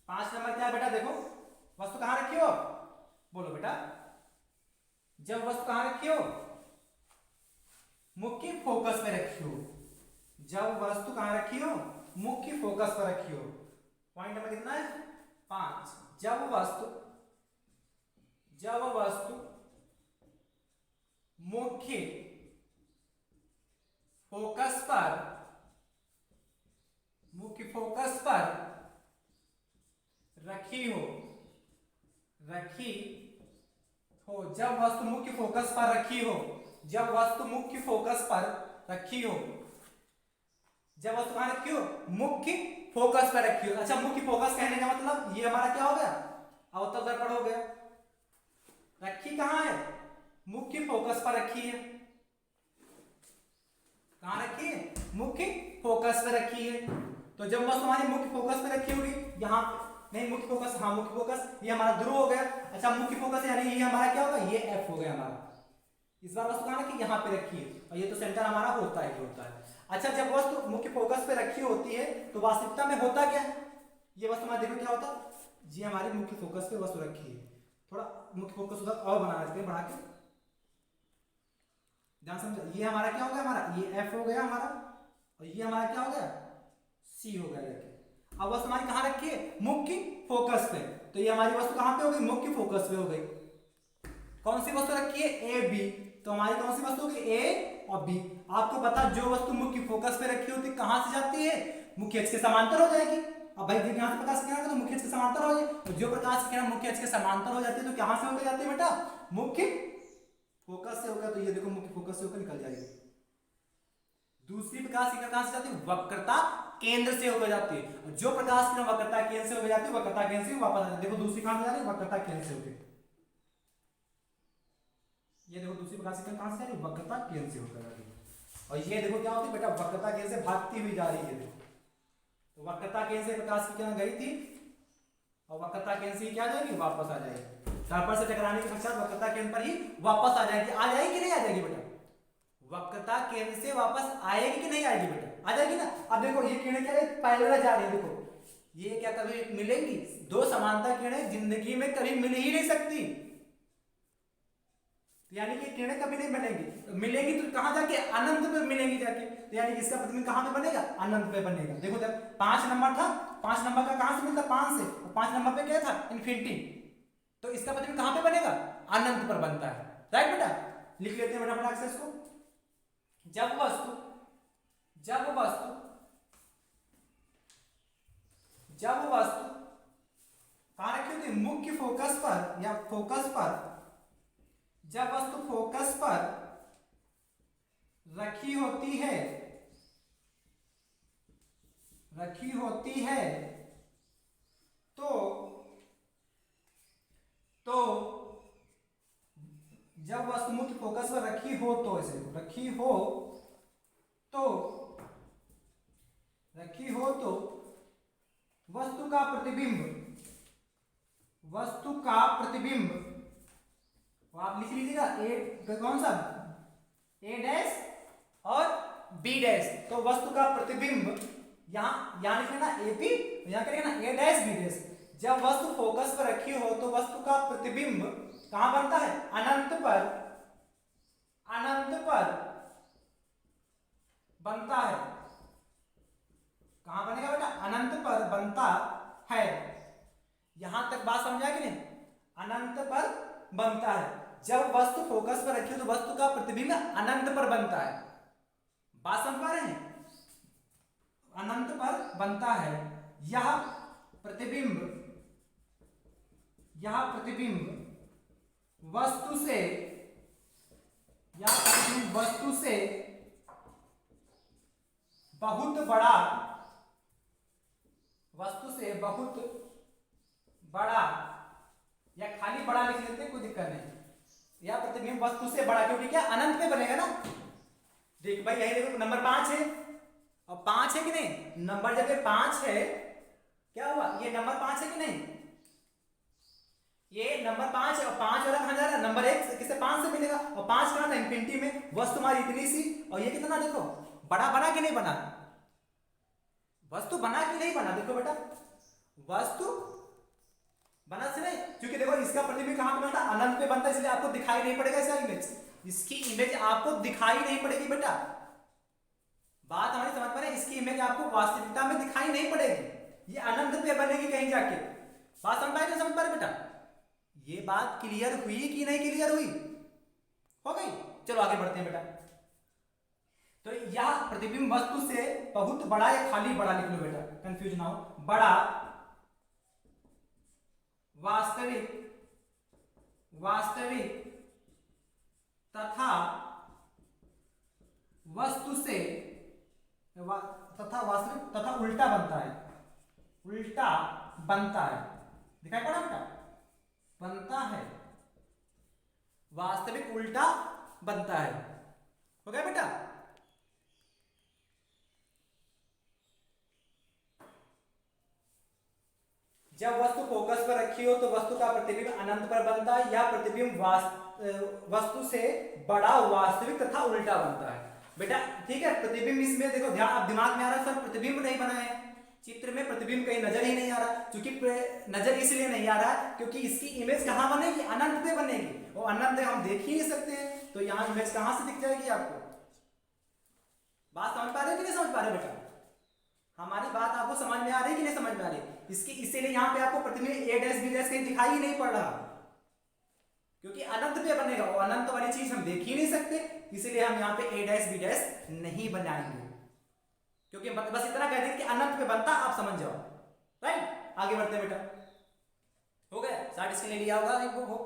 5 नंबर क्या है बेटा, देखो वस्तु कहां रखी हो, बोलो बेटा। जब वस्तु कहां रखी हो, मुख्य फोकस पे रखी हो। जब वस्तु कहां रखी हो, मुख्य फोकस पर रखी हो। पॉइंट नंबर कितना है, 5। जब वस्तु मुख्य फोकस पर रखी हो। जब वस्तु मुख्य फोकस पर रखी हो, जब वस्तु मुख्य फोकस पर रखी हो, जब वस्तु कहां रखी हो, मुख्य फोकस पर रखी हो। अच्छा, मुख्य फोकस कहने का मतलब ये हमारा क्या हो गया, अवतल दर्पण हो गया। रखी कहां है, मुख्य फोकस पर रखी है। कहां रखी है, मुख्य फोकस पर रखी है। तो जब वस्तु हमारी मुख्य फोकस पर रखी होगी, यहां नहीं मुख्य फोकस, हाँ मुख्य फोकस, ये हमारा ध्रुव हो गया। अच्छा, मुख्य फोकस यानी ये हमारा क्या होगा, ये एफ हो गया हमारा। इस बार वस्तु कहां रखी, यहां पे रखी है, और ये तो सेंटर हमारा होता है। अच्छा, जब वस्तु मुख्य फोकस पे रखी होती है तो वास्तविकता में होता क्या है, ये वस्तु हमारा देखो क्या होता है, ये हमारी मुख्य फोकस पे वस्तु रखी है। थोड़ा मुख्य फोकस उधर और बनाना चाहिए, बढ़ा के ध्यान समझो। ये हमारा क्या हो गया, हमारा ये एफ हो गया हमारा, और ये हमारा क्या हो गया, सी हो गया। अब वस्तु हमारी कहां रखी है, मुख्य फोकस पे। तो ये हमारी वस्तु कहां पे हो गई, मुख्य फोकस पे हो गई। कौन सी वस्तु रखी है, ए बी। तो हमारी कौन सी वस्तु होगी, ए और बी। आपको पता, जो वस्तु मुख्य फोकस पे रखी होती कहां से जाती है, मुख्य अक्ष के समांतर हो जाएगी। अब भाई यहां से प्रकाश की किरण तो मुख्य अक्ष के समांतर हो जाए, तो जो प्रकाश की किरण मुख्य अक्ष के समांतर हो जाती है तो कहां से होकर जाती है बेटा, मुख्य फोकस से होकर। तो ये देखो मुख्य फोकस से होकर निकल जाएगी। दूसरी प्रकाश की किरण कहां से जाती है, वक्रता केंद्र से होकर जाती है। और जो प्रकाश की किरण वक्रता केंद्र से होकर जाती है, वक्रता केंद्र से वापस आ जाती है। देखो दूसरी कहां से जा रही है, वक्रता केंद्र से होकर। ये देखो दूसरी प्रकाश की किरण कहां से जा रही है, वक्रता केंद्र से होकर जा रही है। और ये देखो क्या होती है बेटा, वक्रता केंद्र से भागती हुई जा रही है। देखो, तो वक्रता केंद्र से प्रकाश की किरण गई थी, और वक्रता केंद्र से क्या जाएगी, वापस आ जाएगी। दर्पण से टकराने के पश्चात वक्रता केंद्र पर ही वापस आ जाएगी। आ जाएगी कि नहीं आ जाएगी बेटा, वक्रता केंद्र से वापस आएगी कि नहीं आएगी बेटा, आ जाएगी ना। अब देखो ये किरणें क्या है, पैरेलल जा रही है। देखो ये क्या कभी मिलेंगी, दो समांतर किरणें जिंदगी में कभी मिल ही नहीं सकती। यानी कि किरणें कभी नहीं मिलेंगी तो कहां जाके, अनंत पे मिलेंगी जाके। तो यानी कि इसका प्रतिबिंब कहां पे बनेगा, अनंत पे बनेगा। देखो जब 5 नंबर था, 5 नंबर का कहां से मिलता, 5 से, और 5 नंबर पे क्या था, इन्फिनिटी। तो इसका प्रतिबिंब कहां पे बनेगा, अनंत पर बनता है। राइट बेटा, लिख लेते हैं फटाफट से इसको। जब वस्तु कहां रखी होती है, मुख्य फोकस पर या फोकस पर। जब वस्तु फोकस पर रखी होती है तो जब वस्तु मुख्य फोकस पर रखी हो तो वस्तु का प्रतिबिंब आप लिख लीजिएगा, ए कौन सा, ए डैश और बी डैश। तो वस्तु का प्रतिबिंब यहां लिखे ना ए बी, यहां करेंगे ना ए डैश बी डैश। जब वस्तु फोकस पर रखी हो तो वस्तु का प्रतिबिंब कहां बनता है, अनंत पर बनता है। कहां बनेगा बेटा, अनंत पर बनता है। यहां तक बात समझा कि नहीं? अनंत पर बनता है। जब वस्तु फोकस पर रखी हो तो वस्तु का प्रतिबिंब अनंत पर बनता है। बात समझ पा रहे हैं? अनंत पर बनता है। यह प्रतिबिंब वस्तु से बहुत बड़ा या खाली बड़ा लिख लेते हैं, कोई दिक्कत नहीं। यह प्रतिबिंब वस्तु से बड़ा, क्योंकि क्या अनंत पे बनेगा ना। देख भाई यही देखो नंबर 5 है और 5 है कि नहीं? नंबर जब ये 5 है, क्या हुआ? ये नंबर 5 है कि नहीं? ये नंबर 5 है और 5 वाला कहां जा रहा है? नंबर 1 किससे? 5 से मिलेगा और 5 कहां था? इंफिनिटी में। वस्तु हमारी इतनी सी और ये कितना, देखो बड़ा बना कि नहीं बना? वस्तु बना कि नहीं बना? देखो बेटा वस्तु बना से नहीं, क्योंकि देखो इसका प्रतिबिंब कहां पे बनता है? अनंत पे बनता है, इसलिए आपको दिखाई नहीं पड़ेगा इसका इमेज। इसकी इमेज आपको दिखाई नहीं पड़ेगी बेटा। बात हमारी समझ पा रहे हैं? इसकी इमेज आपको वास्तविकता में दिखाई नहीं पड़ेगी, ये अनंत पे बनेगी कहीं जाके। बात समझ पाए? समझ पा रहे बेटा? ये बात क्लियर हुई कि नहीं क्लियर हुई? हो गई? चलो आगे बढ़ते हैं बेटा। तो यह प्रतिबिंब वस्तु से बहुत बड़ा या खाली बड़ा लिख लो बेटा, कंफ्यूज ना हो। बड़ा वास्तविक तथा वस्तु से वास्तविक तथा उल्टा बनता है। उल्टा बनता है, दिखाई पड़ा बेटा? बनता है, वास्तविक उल्टा बनता है। हो गया बेटा? जब वस्तु फोकस पर रखी हो तो वस्तु का प्रतिबिंब अनंत पर बनता है। यह प्रतिबिंब वस्तु से बड़ा, वास्तविक तथा उल्टा बनता है। बेटा ठीक है, प्रतिबिंब इसमें देखो ध्यान, अब दिमाग में आ रहा है सर प्रतिबिंब नहीं बना है चित्र में, प्रतिबिंब कहीं नजर ही नहीं आ रहा, क्योंकि नजर इसलिए नहीं आ रहा क्योंकि इसकी इमेज कहां बनेगी? अनंत पे बनेगी और अनंत हम देख ही नहीं सकते हैं, तो यहां इमेज कहां से दिख जाएगी आपको? बात समझ पा रहे हो कि नहीं समझ पा रहे बेटा? हमारी बात आपको समझ में आ रही है कि नहीं समझ में आ रही? इसकी इसीलिए यहां पे आपको प्रतिबिंब a डैश b डैश कहीं दिखाई ही नहीं पड़ रहा, क्योंकि अनंत पे बनेगा और अनंत वाली चीज हम देख ही नहीं सकते, इसीलिए हम यहाँ पे a डैश b डैश नहीं बनाएंगे, क्योंकि बस इतना कह दें कि अनंत पे बनता, आप समझ जाओ। राइट, आगे बढ़ते हैं बेटा। हो गया? शॉर्ट स्क्रीन ले लिया होगा इनको, हो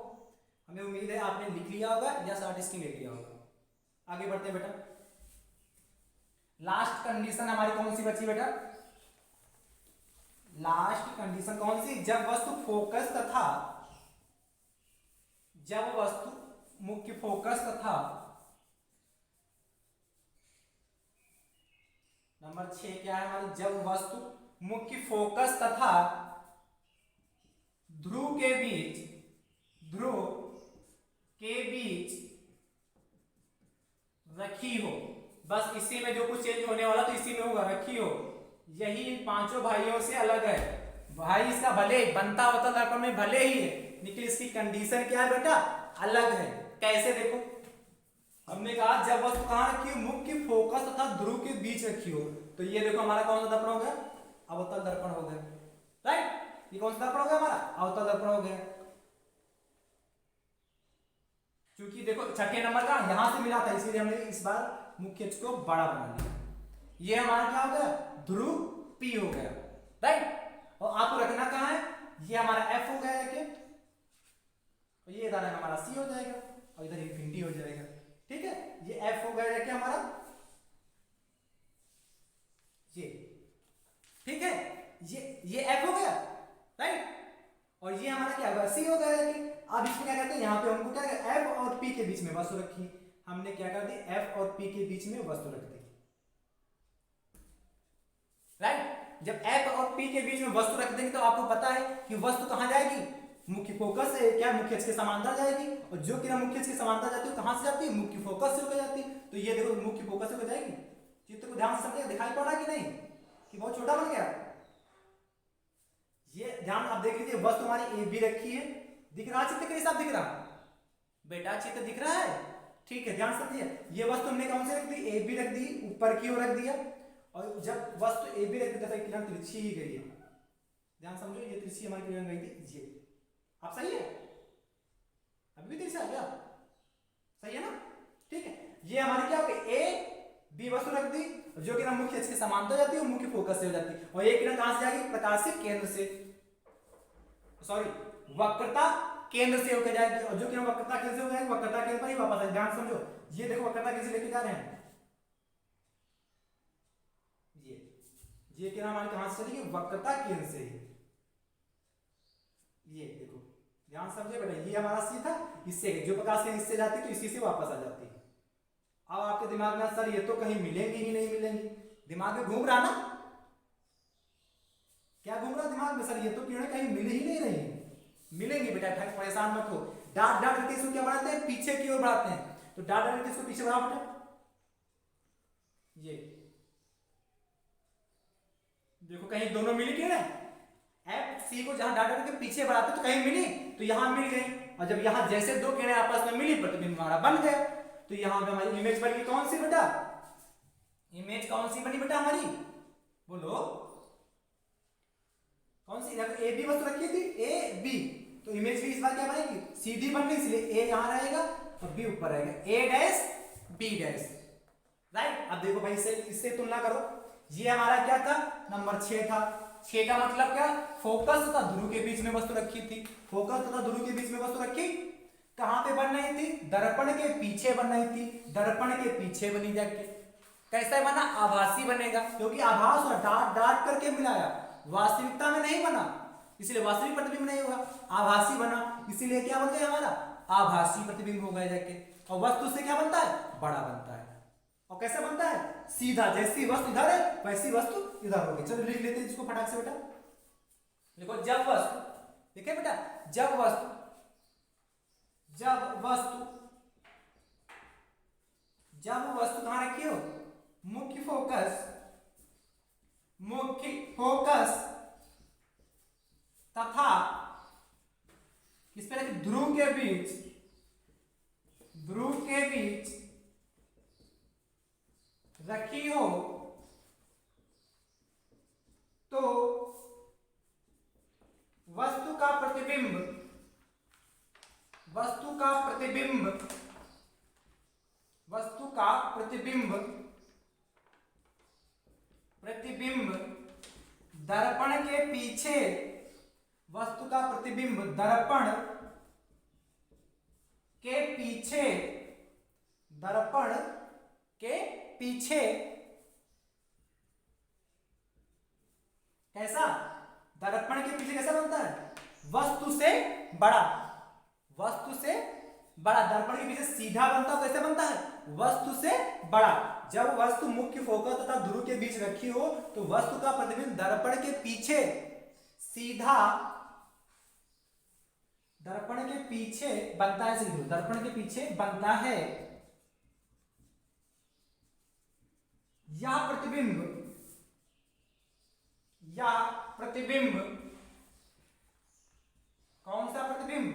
हमें उम्मीद है आपने लिख लिया होगा या शॉर्ट स्क्रीन ले लिया होगा। आगे बढ़ते हैं बेटा। लास्ट कंडीशन हमारी कौन सी बची बेटा? लास्ट कंडीशन कौन सी? जब वस्तु फोकस तथा मुख्य फोकस तथा नंबर 6 क्या है हमारी? जब वस्तु मुख्य फोकस तथा ध्रुव के बीच रखी हो। बस इसी में जो कुछ चेंज होने वाला तो इसी में होगा, रखी हो। यही इन पांचों भाइयों से अलग है। भाई इसका भले बनता होता दर्पण में भले ही है, लेकिन इसकी कंडीशन क्या है बेटा? अलग है। कैसे? देखो हमने कहा जब वस्तु कहां रखी हो? मुख्य फोकस तथा ध्रुव के बीच रखी हो। तो ये देखो हमारा कौन सा दर्पण हो गया? अवतल दर्पण हो गया। राइट, ये कौन सा दर्पण हो गया हमारा? अवतल दर्पण हो गया। क्योंकि देखो छठे नंबर का यहां से मिला था, इसीलिए हमने इस बार मुख्य अक्ष को बड़ा बना लिया। ये हमारा क्या हो गया? ध्रुव P हो गया। राइट, और आपको रखना कहां है? ये हमारा F हो गया कि, और ये इधर हमारा C हो जाएगा और इधर इंफिनिटी हो जाएगा। ठीक है, ये F हो गया कि हमारा ये, ठीक है, ये F हो गया। राइट, और ये हमारा क्या होगा? C हो गया कि अब इसमें क्या कहते हैं? यहाँ पे हमको क्या कहते हैं? F और P के बीच में वस्तु रखी। हमने क्या कर दी? F और P के बीच में वस्तु रख दी। राइट, जब F और P के बीच में वस्तु रख देंगे तो आपको पता है कि वस्तु कहां जाएगी? मुख्य फोकस से क्या? मुख्य अक्ष के समांतर जाएगी, और जो किरण मुख्य अक्ष के समांतर जाती है कहां से जाती है? मुख्य फोकस से होकर जाती है। तो ये देखो मुख्य फोकस से होकर जाएगी। चित्र को ध्यान से समझिए, दिखाई पड़ रहा है कि नहीं कि बहुत छोटा बन गया? ये ध्यान आप देख लीजिए, वस्तु हमारी AB रखी है। दिख रहा चित्र के हिसाब? दिख रहा बेटा? चित्र दिख रहा है? ठीक है, ध्यान समझिए। ये वस्तु हमने कौन से रख दी? AB रख दी, ऊपर की ओर रख दिया, और जब वस्तु AB रख दी तो किरण तिरछी ही गई है। ध्यान समझो, ये त्रिशी हमारी किरण गई थी ये। आप सही है? अभी भी त्रिशी आ गया? सही है ना? ठीक है, ये हमारी क्या हो गई, ए बी वस्तु रख दी, जो किरण मुख्य अक्ष के समांतर जाती है और मुख्य फोकस से हो जाती है, और ये किरण कहां से जाएगी, प्रकाशिक केंद्र से, सॉरी वक्रता केंद्र से होकर जाएगी, और जो किरण वक्रता केंद्र से हो जाएगी वक्रता केंद्र पर ही वापस आएगी। ध्यान समझो, ये देखो वक्रता केंद्र से लेके जा रहे हैं, ये किरण हमारी कहां से चलेगी, वक्रता केंद्र से ही। ये देखो ध्यान समझे बेटा, ये हमारा सी था, इससे जो प्रकाश से इससे जाती तो इसी से वापस आ जाती। अब आपके दिमाग में सर ये तो कहीं मिलेंगे ही नहीं मिलेंगे, दिमाग में घूम रहा ना, क्या घूम रहा दिमाग में, सर ये तो किरणें कहीं मिल ही नहीं रही, मिलेंगी बेटा, परेशान मत हो। डाट डाट करके इसको क्या बढ़ाते हैं, पीछे की ओर बढ़ाते हैं, तो डाट डाट करके इसको पीछे बढ़ाओ बेटा, ये देखो कहीं दोनों मिली किरणें, एफ सी को जहां डाटा के पीछे बढ़ाते तो कहीं मिली, तो यहां मिल गई, और जब यहां जैसे दो किरणें आपस में मिली प्रतिबिंब हमारा बन गया, तो यहां पे हमारी इमेज बनी कौन सी बेटा, इमेज कौन सी बनी बेटा हमारी, बोलो कौन सी, ए बी वस्तु रखी थी, ए बी, तो इमेज भी इस बार क्या बनेगी, सीधी बन गई, इसलिए ए यहां रहेगा और बी ऊपर रहेगा, ए डैश बी डैश, राइट। अब देखो भाई इससे तुलना करो, ये हमारा क्या था, नंबर 6 था, 6 का मतलब क्या, फोकस तथा ध्रुव के बीच में वस्तु रखी थी, फोकस तथा ध्रुव के बीच में वस्तु रखी, कहां पे बन रही थी, दर्पण के पीछे बन रही थी, दर्पण के पीछे बनी जाके, कैसे बना, आभासी बनेगा, क्योंकि आभास और डाट डाट करके मिलाया, वास्तविकता में नहीं बना, इसलिए वास्तविक प्रतिबिंब नहीं होगा, आभासी बना, इसीलिए क्या बन गया हमारा, आभासी प्रतिबिंब हो गया जाके, और वस्तु से क्या बनता है, बड़ा बनता है, और कैसे बनता है, सीधा, जैसी वस्तु इधर है वैसी वस्तु इधर होगी। चलो लिख लेते हैं इसको फटाक से बेटा, देखो जब वस्तु, ठीक है बेटा, जब वस्तु कहां रखी हो, मुख्य फोकस तथा किस पे रखी, ध्रुव के बीच रखी हो, तो वस्तु का प्रतिबिंब दर्पण के पीछे, वस्तु का प्रतिबिंब दर्पण के पीछे कैसा, दर्पण के पीछे कैसा बनता है, वस्तु से बड़ा, दर्पण के पीछे सीधा बनता है, कैसे बनता है, वस्तु से बड़ा। जब वस्तु मुख्य फोकस तथा ध्रुव के बीच रखी हो तो वस्तु का प्रतिबिंब दर्पण के पीछे सीधा, दर्पण के पीछे बनता है, दर्पण के पीछे बनता है, या प्रतिबिंब कौन सा प्रतिबिंब,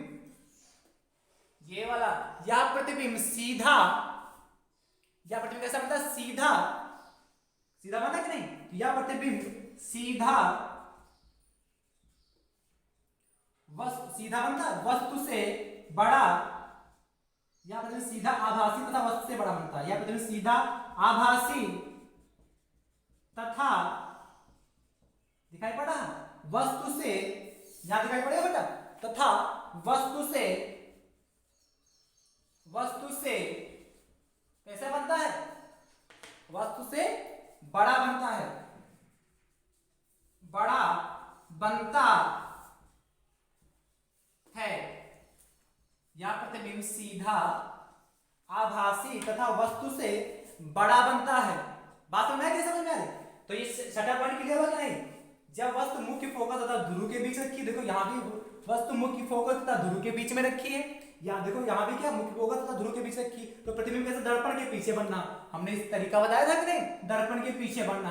ये वाला, या प्रतिबिंब सीधा, या प्रतिबिंब कैसा बनता है, सीधा बना कि नहीं, या प्रतिबिंब सीधा बनता है, वस्तु से बड़ा, या प्रतिबिंब सीधा आभासी तथा वस्तु से बड़ा बनता है, या प्रतिबिंब सीधा आभासी तथा दिखाई पड़ा, वस्तु से, यहां दिखाई पड़ेगा बेटा, तथा वस्तु से कैसे बनता है, वस्तु से बड़ा बनता है, या प्रतिबिंब सीधा आभासी तथा वस्तु से बड़ा बनता है। बात समझ में आ गई, समझ में आ रही, तो ये छठा पॉइंट क्लियर हुआ कि नहीं, जब वस्तु मुख्य फोकस तथा ध्रुव के बीच रखी है, देखो यहाँ भी वस्तु मुख्य फोकस तथा ध्रुव के बीच में रखी है, यहाँ देखो यहाँ भी क्या मुख्य फोकस तथा ध्रुव के बीच रखी, तो प्रतिबिंब कैसे, दर्पण के पीछे बनना, हमने इस तरीका बताया था कि नहीं, दर्पण के पीछे बनना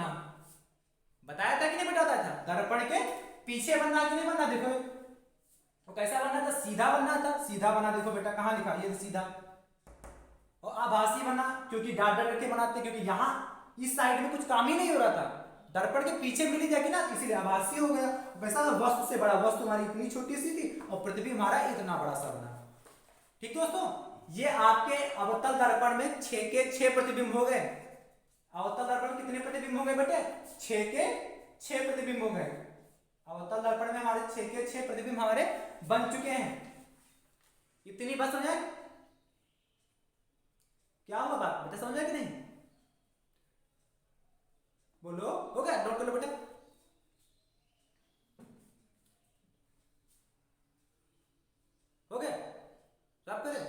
बताया था कि नहीं, बताया था, दर्पण के पीछे बनना कि नहीं बनना, देखो तो कैसा बनना था, सीधा बनना था, सीधा बना, देखो बेटा कहां लिखा, ये सीधा, और आभासी बना, क्योंकि डाट डाट करके बनाते, क्योंकि यहाँ इस साइड में कुछ काम ही नहीं हो रहा था, दर्पण के पीछे मिली जाएगी ना, इसीलिए आभासी हो गया। वैसा वस्तु से बड़ा, वस्तु हमारी इतनी छोटी सी थी और प्रतिबिंब हमारा इतना बड़ा सा बना। ठीक दोस्तों, ये आपके अवतल दर्पण में 6 के 6 प्रतिबिंब हो गए। अवतल दर्पण कितने प्रतिबिंब हो गए बेटे? 6 के 6 प्रतिबिंब हो गए। अवतल दर्पण में हमारे 6 के 6 प्रतिबिंब हमारे बन चुके हैं। इतनी बात समझ आए? क्या हुआ बात बेटा, समझ आए कि नहीं? बोलो, हो गया? नोट कर लो बेटा। हो गया? सब करें?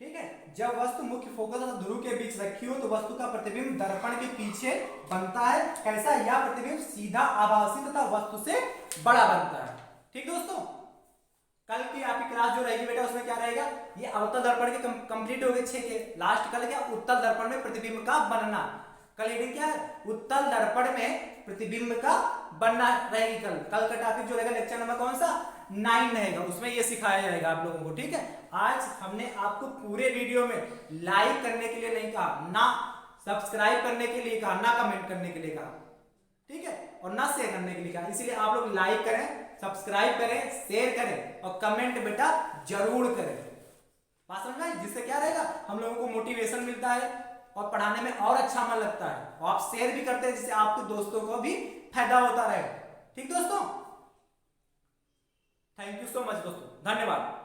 ठीक है। जब वस्तु मुख्य फोकस और ध्रुव के बीच रखी हो तो वस्तु का प्रतिबिंब दर्पण के पीछे बनता है। कैसा? यह प्रतिबिंब सीधा आभासी तथा वस्तु से बड़ा बनता है। ठीक दोस्तों, कल की आपकी क्लास जो रहेगी बेटा उसमें क्या रहेगा? ये अवतल दर्पण के कंप्लीट हो गए 6 के। लास्ट कल क्या? उत्तल दर्पण में प्रतिबिंब का बनना। कल हेडिंग क्या है? उत्तल दर्पण में प्रतिबिंब का बनना रहेगी। कल का टॉपिक जो रहेगा लेक्चर नंबर कौन सा? 9 रहेगा, उसमें ये सिखाया जाएगा आप लोगों को। ठीक है, आज हमने आपको पूरे वीडियो में लाइक करने के लिए नहीं कहा, ना सब्सक्राइब करने के लिए कहा, ना कमेंट करने के लिए कहा, ठीक है, और ना शेयर करने के लिए कहा। इसीलिए आप लोग लाइक करें, सब्सक्राइब करें, शेयर करें और कमेंट बेटा जरूर करें। बात समझ में? जिससे क्या रहेगा? हम लोगों को मोटिवेशन मिलता है और पढ़ाने में और अच्छा मन लगता है, और आप शेयर भी करते हैं जिससे आपके दोस्तों को भी फायदा होता रहे। ठीक दोस्तों, थैंक यू सो मच दोस्तों, धन्यवाद।